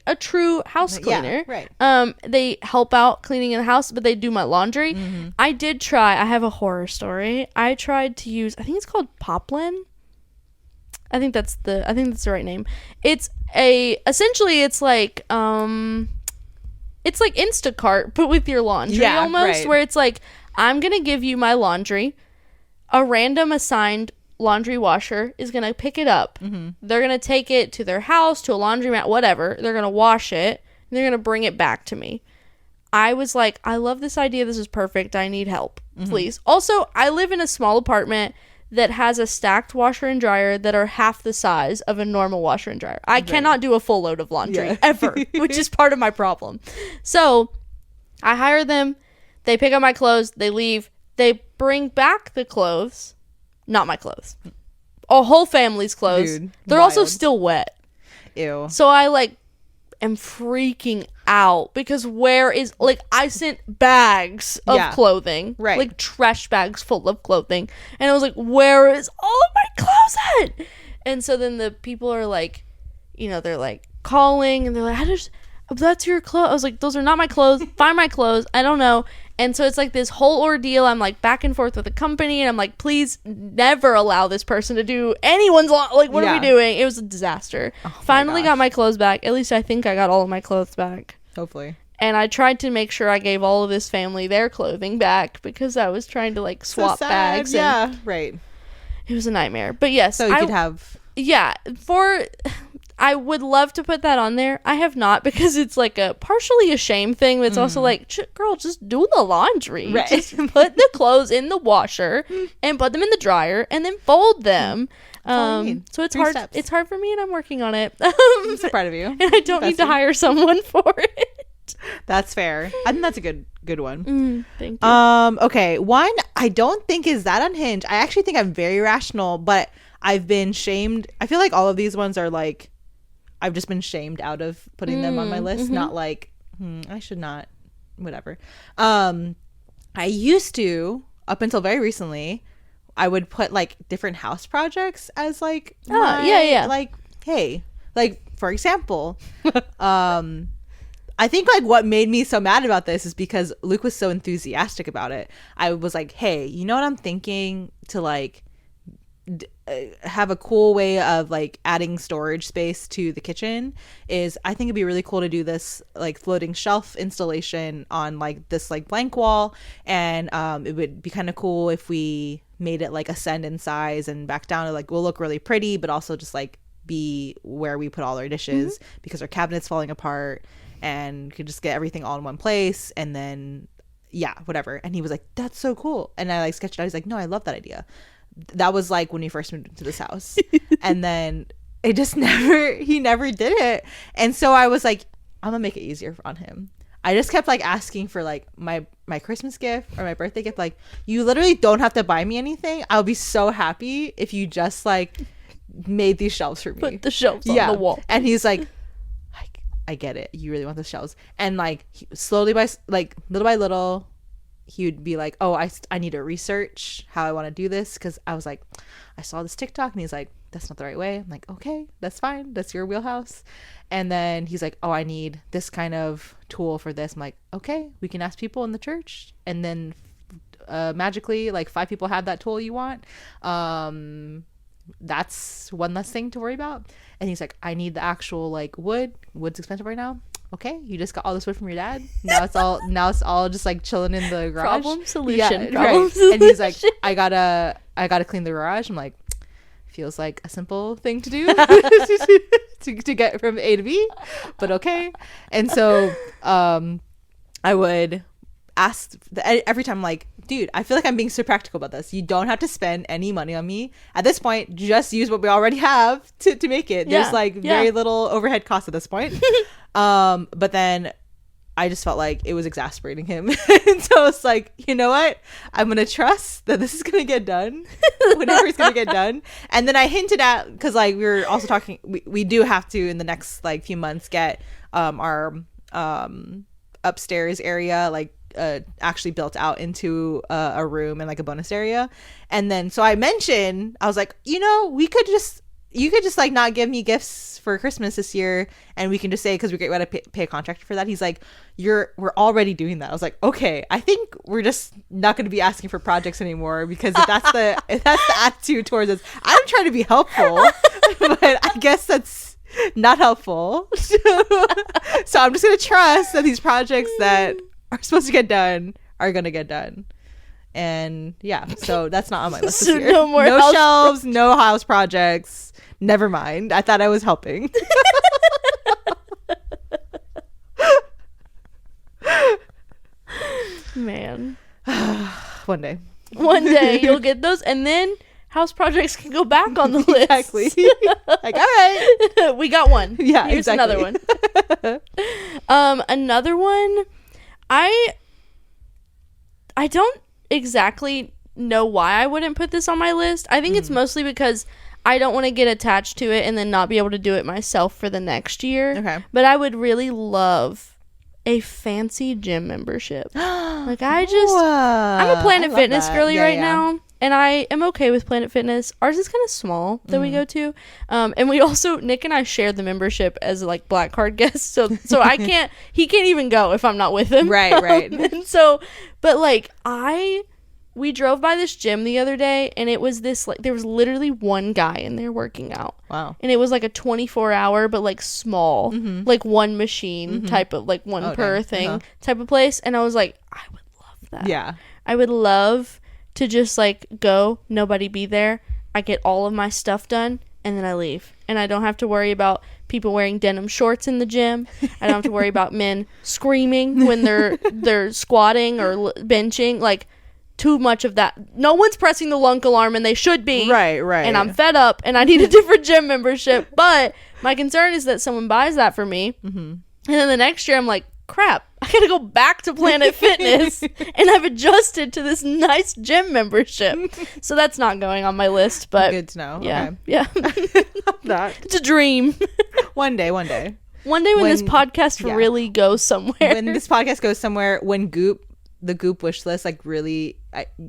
a true house cleaner. Yeah, right. They help out cleaning in the house, but they do my laundry. I did try. I have a horror story. I tried to use. I think it's called Poplin. I think that's the right name. It's like Instacart but with your laundry almost, right. Where it's like I'm gonna give you my laundry. A random assigned laundry washer is going to pick it up. They're going to take it to their house, to a laundromat, whatever. They're going to wash it, and they're going to bring it back to me. I was like, I love this idea. This is perfect. I need help, please. Also, I live in a small apartment that has a stacked washer and dryer that are half the size of a normal washer and dryer. I cannot do a full load of laundry, ever, which is part of my problem. So, I hire them. They pick up my clothes. They leave. They bring back the clothes. Not my clothes. A whole family's clothes. Dude, they're wild. also still wet. Ew. So I am freaking out because I sent bags of clothing. Right. Like trash bags full of clothing. And I was like, where is all of my clothes at? And so then the people are like, they're like calling and they're like, that's your clothes. I was like, those are not my clothes. Find my clothes. I don't know. And so it's like this whole ordeal. I'm like back and forth with the company, and I'm like, please never allow this person to do anyone's what are we doing? It was a disaster. Finally got my clothes back. At least I think I got all of my clothes back. Hopefully. And I tried to make sure I gave all of this family their clothing back because I was trying to swap bags. Yeah, right. It was a nightmare. But yes. So you could have. Yeah. I would love to put that on there. I have not, because it's like a partially a shame thing, but it's also like, girl, just do the laundry. Right. Just put the clothes in the washer and put them in the dryer and then fold them. So it's 3 hard. steps. It's hard for me, and I'm working on it. I'm so proud of you. And I don't need to hire someone for it. That's fair. I think that's a good one. Thank you. Okay, one I don't think is that unhinged. I actually think I'm very rational, but I've been shamed. I feel like all of these ones are like, I've just been shamed out of putting them on my list. Not like, I should not, whatever. I used to, up until very recently, I would put like different house projects as like, like, hey, like for example, I think like what made me so mad about this is because Luke was so enthusiastic about it. I was like, hey, you know what I'm thinking to like have a cool way of like adding storage space to the kitchen is I think it'd be really cool to do this like floating shelf installation on like this like blank wall, and it would be kind of cool if we made it like ascend in size and back down. It like will look really pretty, but also just like be where we put all our dishes because our cabinet's falling apart, and could just get everything all in one place. And then whatever. And he was like, that's so cool. And I like sketched it out. He's like, no, I love that idea. That was like when we first moved into this house. And then it just he never did it. And so I was like, I'm gonna make it easier on him. I just kept like asking for like my Christmas gift or my birthday gift. Like, you literally don't have to buy me anything. I'll be so happy if you just like made these shelves for me. Put the shelves on the wall. And he's like, I get it. You really want the shelves. And like slowly by like little by little, he would be like, oh, I need to research how I want to do this, because I was like, I saw this TikTok, and he's like, that's not the right way. I'm like, okay, that's fine, that's your wheelhouse. And then he's like, oh, I need this kind of tool for this. I'm like, okay, we can ask people in the church, and then magically like 5 people have that tool you want. That's one less thing to worry about. And he's like, I need the actual like wood's expensive right now. Okay, you just got all this wood from your dad. Now it's all just like chilling in the garage. Problem solution. Yeah, right. And he's like, I gotta clean the garage. I'm like, feels like a simple thing to do to get from A to B, but okay. And so I would ask every time, like, dude, I feel like I'm being so practical about this. You don't have to spend any money on me at this point. Just use what we already have to make it. There's like very little overhead cost at this point. But then I just felt like it was exasperating him. And so it's like, you know what? I'm going to trust that this is going to get done whenever it's going to get done. And then I hinted at, because like we were also talking, we do have to in the next like few months get our upstairs area like actually built out into a room and like a bonus area. And then so I mentioned, I was like, you know, you could just like not give me gifts for Christmas this year, and we can just say, because we got to pay a contractor for that. He's like, we're already doing that. I was like, okay, I think we're just not going to be asking for projects anymore, because if that's the attitude towards us. I'm trying to be helpful, but I guess that's not helpful. So I'm just going to trust that these projects that are supposed to get done are going to get done. And yeah, so that's not on my list this year. No shelves, no house projects. Never mind. I thought I was helping. Man. One day you'll get those, and then house projects can go back on the list. Exactly. Like, all right. We got one. Yeah, here's exactly. another one. Another one, I don't exactly know why I wouldn't put this on my list. I think it's mostly because I don't want to get attached to it and then not be able to do it myself for the next year. Okay. But I would really love a fancy gym membership. Like, I'm a Planet Fitness girly now, and I am okay with Planet Fitness. Ours is kind of small that we go to, and we also, Nick and I share the membership as like black card guests, so he can't even go if I'm not with him. Right. And so, but like we drove by this gym the other day, and it was this like, there was literally one guy in there working out. Wow. And it was like a 24-hour but like small, like one machine type of, like one per thing type of place. And I was like, I would love that. Yeah. I would love to just like go, nobody be there, I get all of my stuff done, and then I leave. And I don't have to worry about people wearing denim shorts in the gym. I don't have to worry about men screaming when they're squatting or benching. Like, too much of that. No one's pressing the lunk alarm, and they should be. Right. And I'm fed up, and I need a different gym membership. But my concern is that someone buys that for me, and then the next year I'm like, crap, I gotta go back to Planet Fitness, and I've adjusted to this nice gym membership. So that's not going on my list, but good to know. Yeah, okay. yeah. It's a dream. One day. One day when this podcast really goes somewhere. When this podcast goes somewhere, when the Goop wish list, like, really,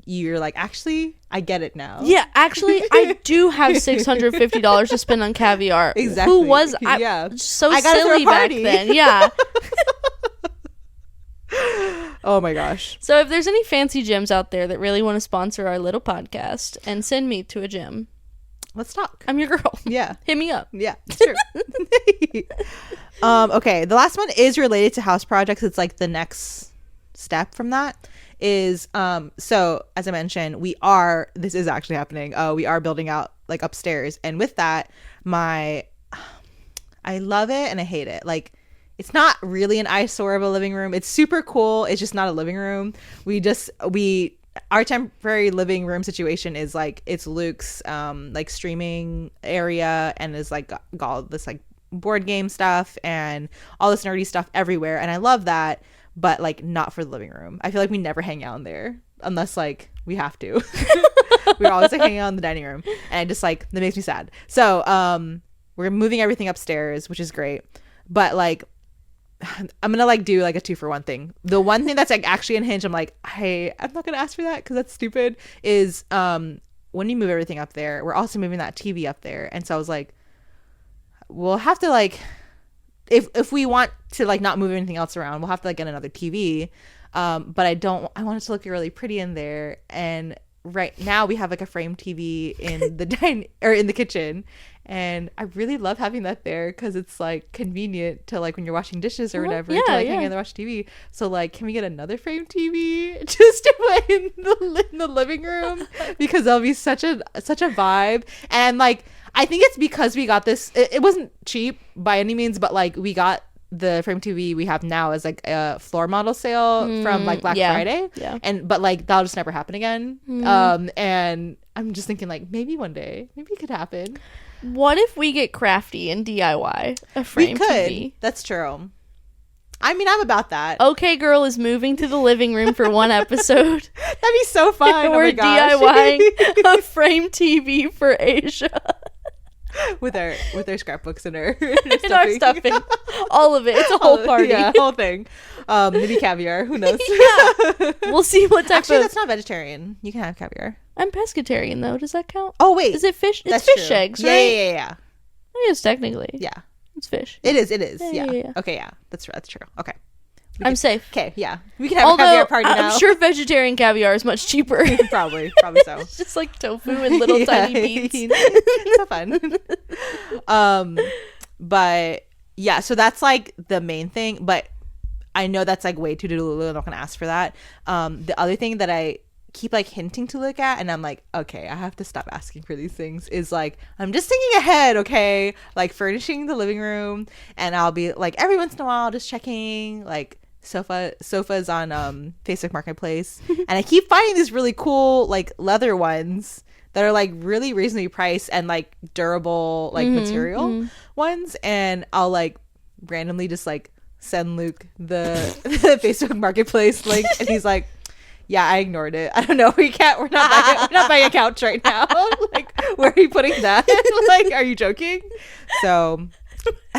you're like, actually, I get it now. Yeah, actually, I do have $650 to spend on caviar. Exactly. Who was I? Yeah. So I got silly back then. Yeah. Oh my gosh. So if there's any fancy gyms out there that really want to sponsor our little podcast and send me to a gym, let's talk. I'm your girl. Yeah. Hit me up. Yeah, sure. Okay, the last one is related to house projects. It's like the next step from that is so as I mentioned, this is actually happening. We are building out like upstairs, and with that, I love it and I hate it. Like, it's not really an eyesore of a living room. It's super cool. It's just not a living room. Our temporary living room situation is like, it's Luke's like streaming area, and is like got all this like board game stuff and all this nerdy stuff everywhere, and I love that, but like not for the living room. I feel like we never hang out in there unless like we have to. We're always like hanging out in the dining room, and just like that makes me sad. So we're moving everything upstairs, which is great, but like I'm gonna like do like a 2-for-1 thing. The one thing that's like actually unhinged, I'm like, hey, I'm not gonna ask for that because that's stupid, is when you move everything up there, we're also moving that TV up there. And so I was like, we'll have to like, if we want to like not move anything else around, we'll have to like get another TV. But I want it to look really pretty in there. And right now we have like a frame TV in the in the kitchen, and I really love having that there because it's like convenient to like when you're washing dishes or whatever, to like hang in there, watch TV. So like, can we get another frame TV just to put in the living room, because that'll be such a vibe. And like, I think it's because we got this, it wasn't cheap by any means, but like we got the frame TV we have now as like a floor model sale from like Black Friday. Yeah. But like that'll just never happen again. And I'm just thinking like, maybe one day, maybe it could happen. What if we get crafty and DIY a frame TV? That's true. I mean, I'm about that. Okay Girl is moving to the living room for one episode. That'd be so fun. We're DIYing a frame TV for Asia. with our scrapbooks and our stuffing. All of it. It's a whole party. Yeah, whole thing. Maybe caviar. Who knows? Yeah. We'll see what type Actually, that's not vegetarian. You can have caviar. I'm pescatarian though. Does that count? Oh wait. Is it fish? That's it's fish true. eggs, yeah, right? Yeah. I guess technically. Yeah. It's fish. It is. Yeah. Okay, yeah. That's true. Okay. I'm safe. Okay, yeah. We can have a caviar party now. I'm sure vegetarian caviar is much cheaper. Probably so. It's just like tofu and little tiny beets. It's so fun. But yeah, so that's like the main thing. But I know that's like way too delulu. I'm not gonna ask for that. The other thing that I keep like hinting to look at, and I'm like, okay, I have to stop asking for these things, is like, I'm just thinking ahead, okay, like furnishing the living room, and I'll be like every once in a while just checking like sofas on Facebook Marketplace, and I keep finding these really cool like leather ones that are like really reasonably priced and like durable like material ones, and I'll like randomly just like send Luke the Facebook Marketplace link, and he's like, yeah, I ignored it. I don't know. We're not buying a couch right now. Like, where are you putting that? Like, are you joking? So,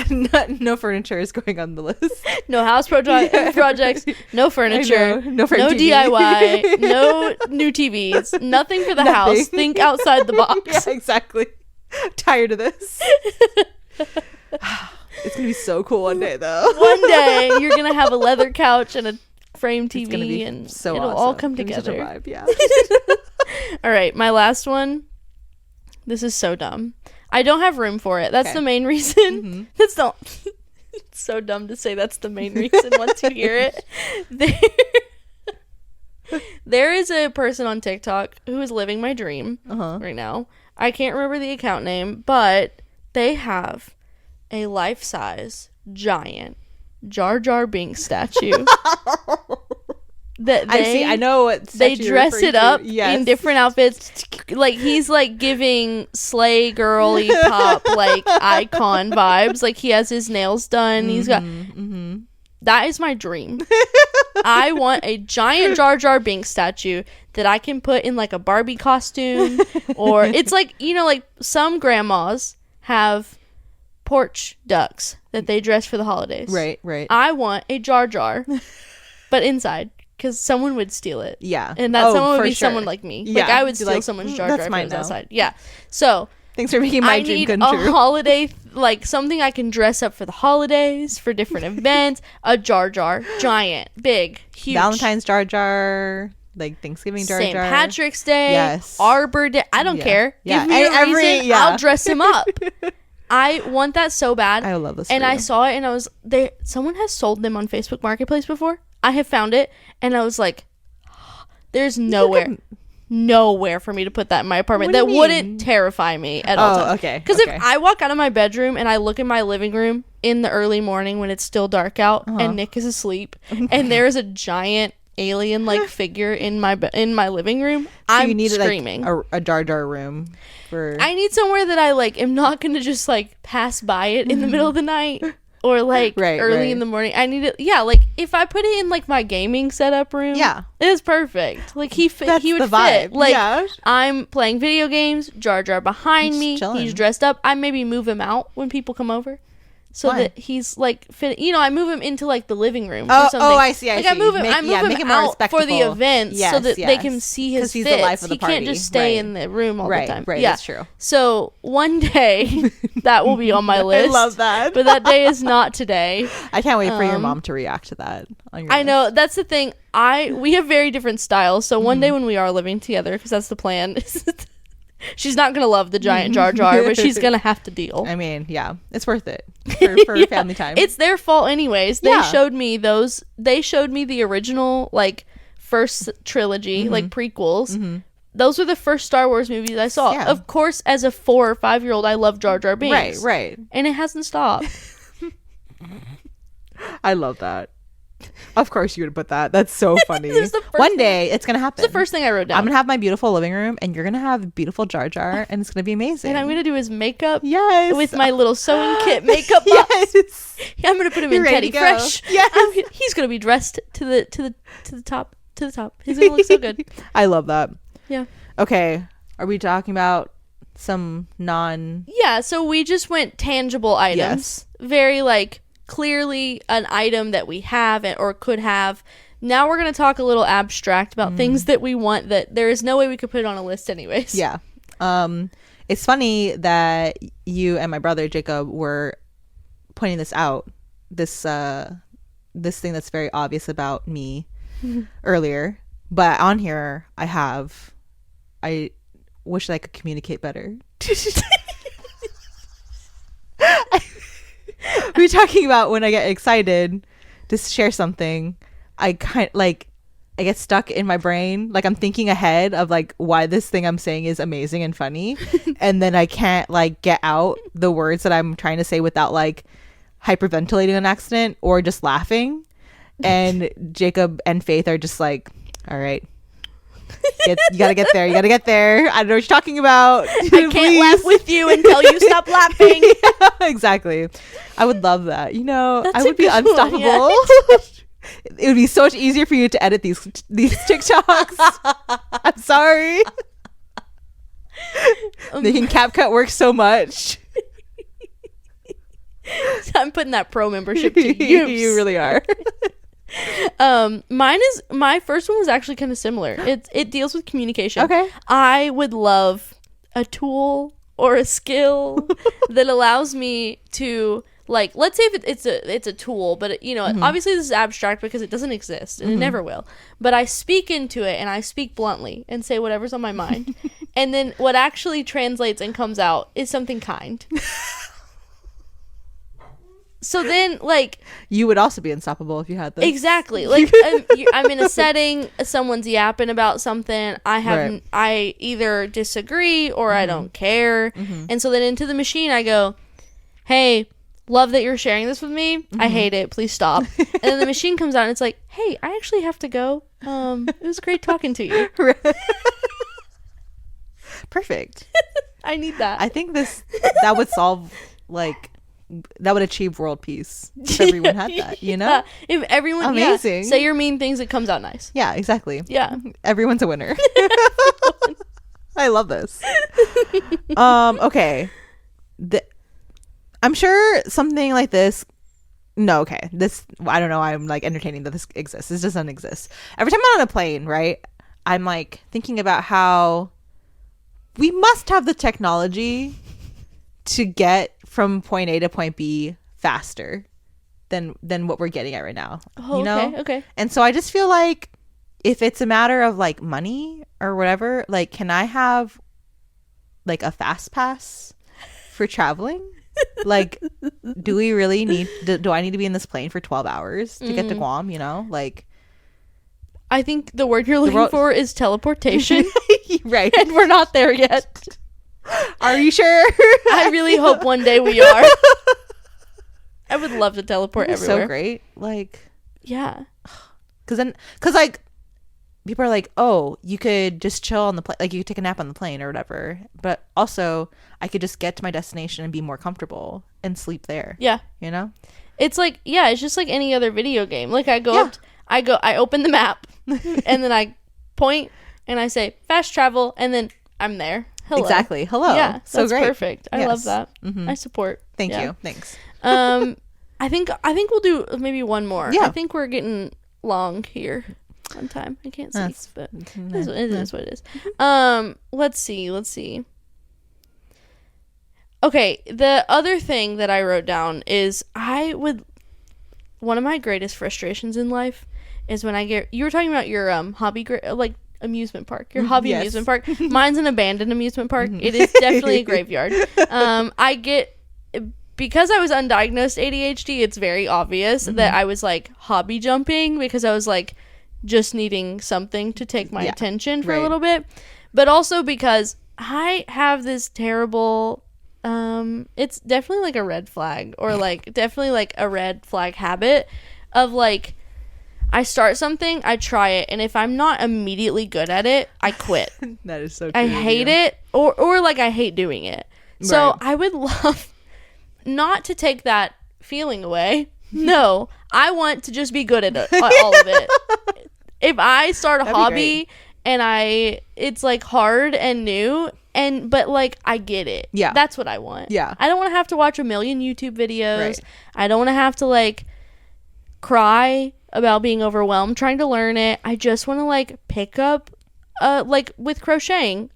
no furniture is going on the list. No house projects. No furniture. No DIY. No new TVs. Nothing for the house. Think outside the box. Yeah, exactly. Tired of this. It's gonna be so cool one day, though. One day you're gonna have a leather couch and a frame TV, and so it'll awesome. all come together. Such a vibe, yeah. All right, my last one. This is so dumb. I don't have room for it. That's the main reason. That's not. It's so dumb to say that's the main reason once you hear it. There is a person on TikTok who is living my dream right now. I can't remember the account name, but they have a life-size giant Jar Jar Binks statue. That I know what they dress it up in different outfits. Like, he's like giving Slay girly pop like icon vibes. Like, he has his nails done. He's got that is my dream. I want a giant Jar Jar Binks statue that I can put in like a Barbie costume, or it's like, you know, like some grandmas have porch ducks that they dress for the holidays. Right. I want a Jar Jar, but inside. Because someone would steal it. Yeah. And that someone would be someone like me. Yeah. Like, I would steal someone's Jar Jar if it was outside. Yeah. So, thanks for making my dream come true. I need a holiday, like, something I can dress up for the holidays, for different events. A Jar Jar. Giant. Big. Huge. Valentine's Jar Jar. Like, Thanksgiving Jar Jar. St. Patrick's Day. Yes. Arbor Day. I don't care. Yeah. Give me a reason. I'll dress him up. I want that so bad. I love this. And I saw it and I was there. Someone has sold them on Facebook Marketplace before. I have found it and I was like, there's nowhere for me to put that in my apartment that wouldn't terrify me at all times. Okay. Because if I walk out of my bedroom and I look in my living room in the early morning when it's still dark out and Nick is asleep and there is a giant alien like figure in my living room, so I'm screaming. Like, a Jar Jar room for. I need somewhere that I like am not gonna just like pass by it in the middle of the night. Or like early in the morning. I need it. Yeah, like if I put it in like my gaming setup room, it's perfect. Like he would fit. Like I'm playing video games, Jar Jar behind me. Chilling. He's dressed up. I maybe move him out when people come over, so that he's like fit. You know, I move him into like the living room. Or something. I see. I move him out for the events so that they can see his he's fits. The life of the party. He can't just stay in the room all the time. Right, that's true. So one day that will be on my list. I love that. But that day is not today. I can't wait for your mom to react to that. I know, that's the thing. We have very different styles. So one day when we are living together, because that's the plan. She's not gonna love the giant Jar Jar, but she's gonna have to deal. I mean, yeah, it's worth it for family time. It's their fault anyways. They showed me those. They showed me the original like first trilogy, like prequels. Those were the first Star Wars movies I saw. Yeah. Of course, as a 4 or 5 year old, I love Jar Jar Binks. Right. And it hasn't stopped. I love that. Of course you would put that. That's so funny. One day it's gonna happen. It's the first thing I wrote down. I'm gonna have my beautiful living room and you're gonna have beautiful Jar Jar and it's gonna be amazing. And I'm gonna do his makeup. Yes. With my little sewing kit makeup box. Yes. I'm gonna put him in Teddy Fresh. Yes. He's gonna be dressed to the top. He's gonna look so good. I love that. Yeah. Okay. Are we talking about some Yeah, so we just went tangible items. Yes. Very like clearly an item that we have or could have. Now we're going to talk a little abstract about things that we want that there is no way we could put it on a list anyways. Yeah. It's funny that you and my brother Jacob were pointing this out, this thing that's very obvious about me earlier, but on here I wish that I could communicate better. We're talking about when I get excited to share something, I get stuck in my brain. Like I'm thinking ahead of like why this thing I'm saying is amazing and funny. And then I can't like get out the words that I'm trying to say without like hyperventilating on accident or just laughing. And Jacob and Faith are just like, all right. You gotta get there. I don't know what you're talking about. I can't laugh with you until you stop laughing. Yeah, exactly. I would love that. You know, I would be unstoppable. Yeah. It would be so much easier for you to edit these TikToks. I'm sorry. Making CapCut work so much. I'm putting that pro membership to use. You really are. My first one was actually kind of similar. It deals with communication. Okay. I would love a tool or a skill that allows me to like, let's say if it's a tool, but you know, obviously this is abstract because it doesn't exist and it never will. But I speak into it and I speak bluntly and say whatever's on my mind. And then what actually translates and comes out is something kind. So then, like, you would also be unstoppable if you had this. Exactly. Like, I'm in a setting, someone's yapping about something. I either disagree or I don't care. And so then into the machine, I go, hey, love that you're sharing this with me. I hate it. Please stop. And then the machine comes out and it's like, hey, I actually have to go. It was great talking to you. Perfect. I need that. I think that would solve, like, that would achieve world peace if everyone had that, you know? If everyone, amazing. Say your mean things, it comes out nice. Yeah, exactly. Yeah. Everyone's a winner. I love this. Okay. I'm sure something like this. No, okay. This, I don't know. I'm like entertaining that this exists. This doesn't exist. Every time I'm on a plane, right? I'm like thinking about how we must have the technology to get from point A to point B faster than what we're getting at right now. Oh, you know? Okay. And so I just feel like if it's a matter of like money or whatever, like, can I have like a fast pass for traveling? Like, do we really need do I need to be in this plane for 12 hours to get to Guam, you know? Like, I think the word you're looking for is teleportation. Right. And we're not there yet. Are you sure? I really hope one day we are. I would love to teleport everywhere. So great. Like, yeah. Because like, people are like, oh, you could just chill on the plane. Like, you could take a nap on the plane or whatever. But also, I could just get to my destination and be more comfortable and sleep there. Yeah. You know? It's like, yeah, it's just like any other video game. Like, I open the map and then I point and I say fast travel and then I'm there. Hello. Exactly. Hello. Yeah, so that's great. Perfect. I love that. I support. Thank you. Thanks. I think we'll do maybe one more. Yeah. I think we're getting long here on time. I can't see, but it is what it is. Let's see. Okay, the other thing that I wrote down is one of my greatest frustrations in life is when you were talking about your hobby, like, amusement park, your hobby amusement park. Mine's an abandoned amusement park. It is definitely a graveyard. Because I was undiagnosed ADHD, it's very obvious that I was like hobby jumping because I was like just needing something to take my attention for a little bit, but also because I have this terrible it's definitely like a red flag, or like definitely like a red flag habit of like, I start something, I try it, and if I'm not immediately good at it, I quit. That is so true. I hate it, or like I hate doing it. So Right. I would love not to take that feeling away. No, I want to just be good at all of it. If I start a hobby and it's like hard and new, but like I get it. Yeah. That's what I want. Yeah. I don't want to have to watch a million YouTube videos. Right. I don't want to have to like cry about being overwhelmed trying to learn it. I just want to like pick up like with crocheting.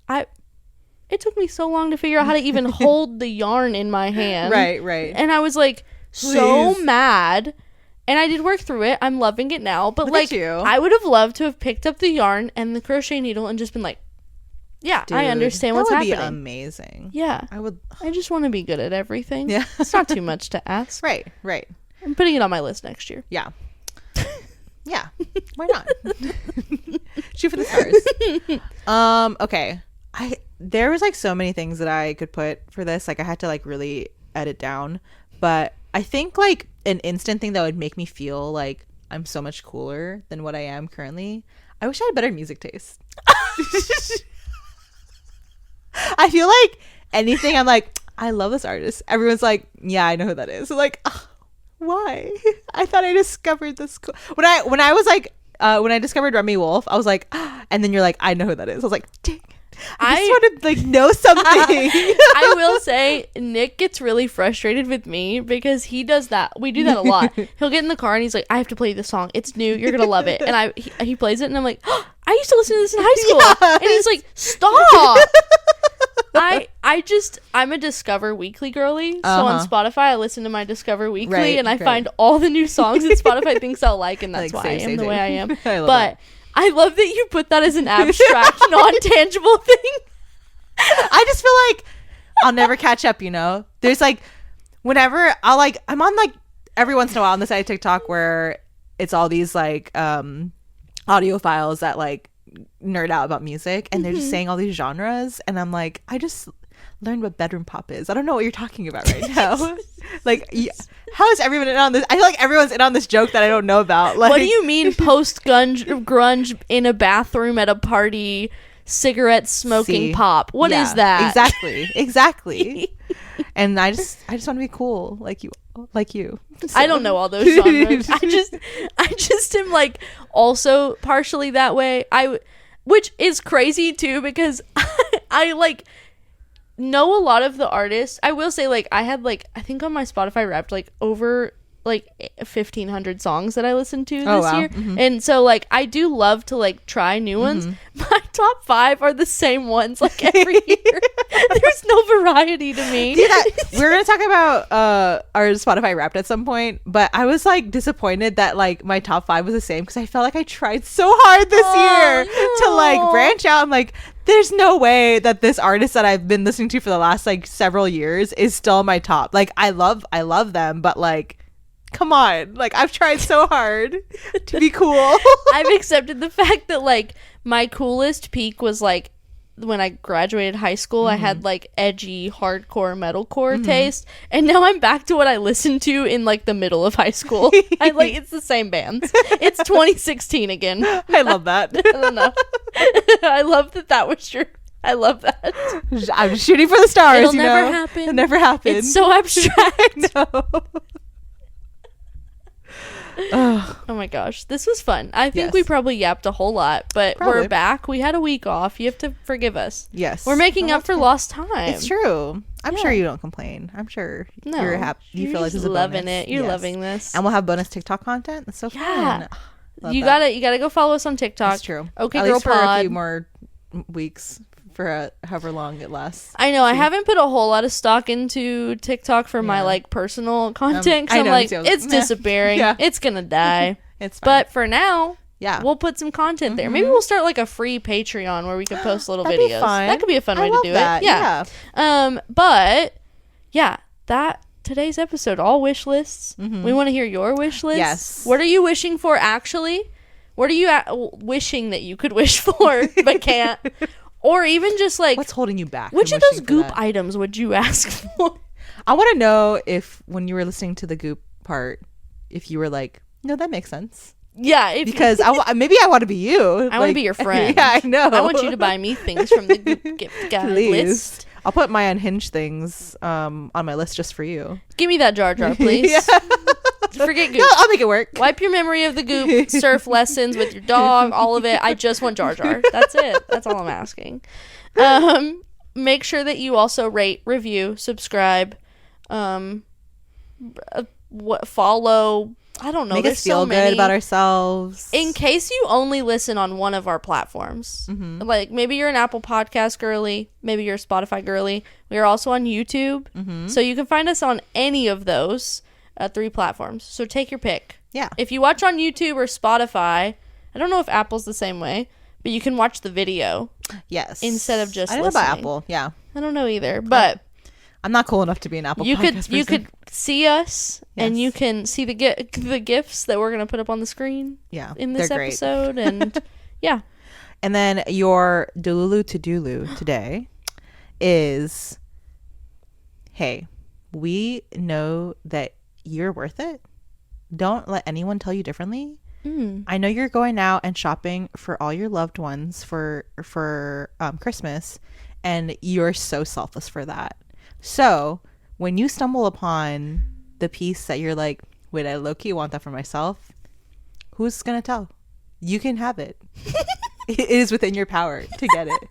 It took me so long to figure out how to even hold the yarn in my hand. Right. And I was like so mad. And I did work through it. I'm loving it now. But Look at like, you. I would have loved to have picked up the yarn and the crochet needle and just been like, yeah, Dude, I understand what's happening. That would be amazing. Yeah. I just want to be good at everything. Yeah. It's not too much to ask. Right. I'm putting it on my list next year. Yeah. Yeah. Why not? Shoot for the stars. Okay. There was like so many things that I could put for this. Like, I had to like really edit down, but I think like an instant thing that would make me feel like I'm so much cooler than what I am currently. I wish I had better music taste. I feel like anything I'm like, I love this artist, everyone's like, yeah, I know who that is. So like, why? I thought I discovered this when I was like when I discovered Remy Wolf, I was like, and then you're like, I know who that is. I was like, dang it. I just want to like know something. I will say Nick gets really frustrated with me because he does that. We do that a lot. He'll get in the car and he's like, I have to play this song. It's new. You're going to love it. And he plays it and I'm like, I used to listen to this in high school. Yes. And he's like, stop. I'm a Discover Weekly girlie. So on Spotify, I listen to my Discover Weekly and I find all the new songs that Spotify thinks I'll like, and that's like, why I am the way I am. But I love that you put that as an abstract, non-tangible thing. I just feel like I'll never catch up, you know? There's like, whenever I'm on like every once in a while on the side of TikTok where it's all these like audio files that like nerd out about music, and they're just saying all these genres, and I'm like, I just learned what bedroom pop is. I don't know what you're talking about right now. Like, how is everyone in on this? I feel like everyone's in on this joke that I don't know about. Like, what do you mean post grunge in a bathroom at a party, cigarette smoking pop? What is that? Exactly. And I just want to be cool like you. So. I don't know all those genres. I just am like also partially that way. Which is crazy too, because I like know a lot of the artists. I will say, like, I had like, I think on my Spotify Wrapped like over like 1,500 songs that I listened to this year. And so like I do love to like try new ones. My top 5 are the same ones like every year. There's no variety to me. We're gonna talk about our Spotify Wrapped at some point, but I was like disappointed that like my top 5 was the same, because I felt like I tried so hard this year to like branch out. I'm like, there's no way that this artist that I've been listening to for the last like several years is still my top. Like, I love them, but like, come on, like, I've tried so hard to be cool. I've accepted the fact that like my coolest peak was like when I graduated high school. I had like edgy hardcore metalcore taste, and now I'm back to what I listened to in like the middle of high school. I like, it's the same bands. It's 2016 again. I love that. I don't know. I love that was your, I love that. I'm shooting for the stars. It'll never happen. It'll never happen. It's so abstract. No. Oh my gosh, this was fun. I think we probably yapped a whole lot, but we're back. We had a week off. You have to forgive us. Yes, we're making up for lost time. It's true. I'm sure you don't complain. I'm sure you're happy. You feel like this is loving bonus. it. You're loving this, and we'll have bonus TikTok content. That's so fun. You gotta go follow us on TikTok. That's true. Okay, at Girl least for Pod. a few more weeks. For however long it lasts. I know. I haven't put a whole lot of stock into TikTok for my like personal content, because I'm like, it's disappearing. It's gonna die. It's fine. But for now, we'll put some content there. Maybe we'll start like a free Patreon where we can post little That'd videos. Be fun. That could be a fun way to do that. it. Yeah. But yeah, that today's episode, all wish lists. We want to hear your wish list. Yes. What are you wishing for actually? What are you wishing that you could wish for but can't? Or even just like, what's holding you back? Which of those Goop items would you ask for? I want to know if when you were listening to the Goop part, if you were like, no, that makes sense. Yeah, because maybe I want to be you. I want to be your friend. Yeah, I know. I want you to buy me things from the Goop gift guide list. I'll put my unhinged things on my list just for you. Give me that Jar Jar, please. Forget Goop. No, I'll make it work. Wipe your memory of the Goop. Surf lessons with your dog. All of it. I just want Jar Jar. That's it. That's all I'm asking. Make sure that you also rate, review, subscribe, follow. I don't know. Make us feel good about ourselves. In case you only listen on one of our platforms, like maybe you're an Apple Podcast girly, maybe you're a Spotify girly. We are also on YouTube, so you can find us on any of those 3 platforms. So take your pick. Yeah. If you watch on YouTube or Spotify, I don't know if Apple's the same way, but you can watch the video. Yes. Instead of just I don't listening. know about Apple. Yeah. I don't know either, but I'm not cool enough to be an Apple podcast person. You could see us, and you can see the GIFs that we're going to put up on the screen in this episode. And yeah. And then your Delulu to Dulu today is, hey, we know that you're worth it. Don't let anyone tell you differently. I know you're going out and shopping for all your loved ones for Christmas, and you're so selfless for that. So when you stumble upon the piece that you're like, wait, I low-key want that for myself, who's gonna tell? You can have it. It is within your power to get it.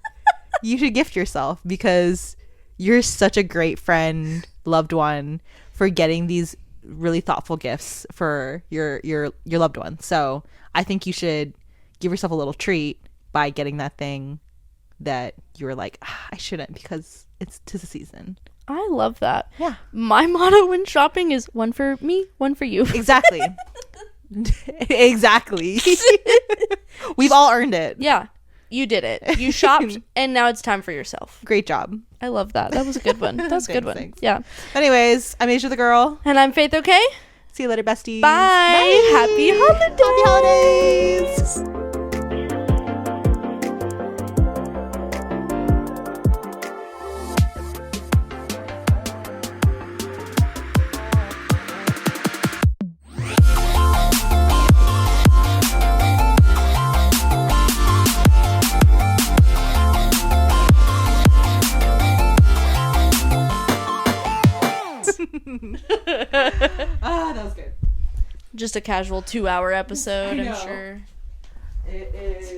You should gift yourself, because you're such a great friend, loved one, for getting these really thoughtful gifts for your loved one. So I think you should give yourself a little treat by getting that thing that you were like, I shouldn't, because it's 'tis the season. I love that. Yeah. My motto when shopping is one for me, one for you. Exactly. Exactly. We've all earned it. Yeah. You did it. You shopped, and now it's time for yourself. Great job. I love that. That was a good one. That was a good one. Thanks. Yeah. Anyways, I'm Asia the Girl. And I'm Faith, okay? See you later, besties. Bye. Happy holidays. Happy holidays. That was good. Just a casual 2-hour episode, I'm know. sure. It is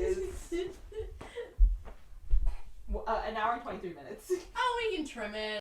an hour and 23 minutes. Oh, we can trim it.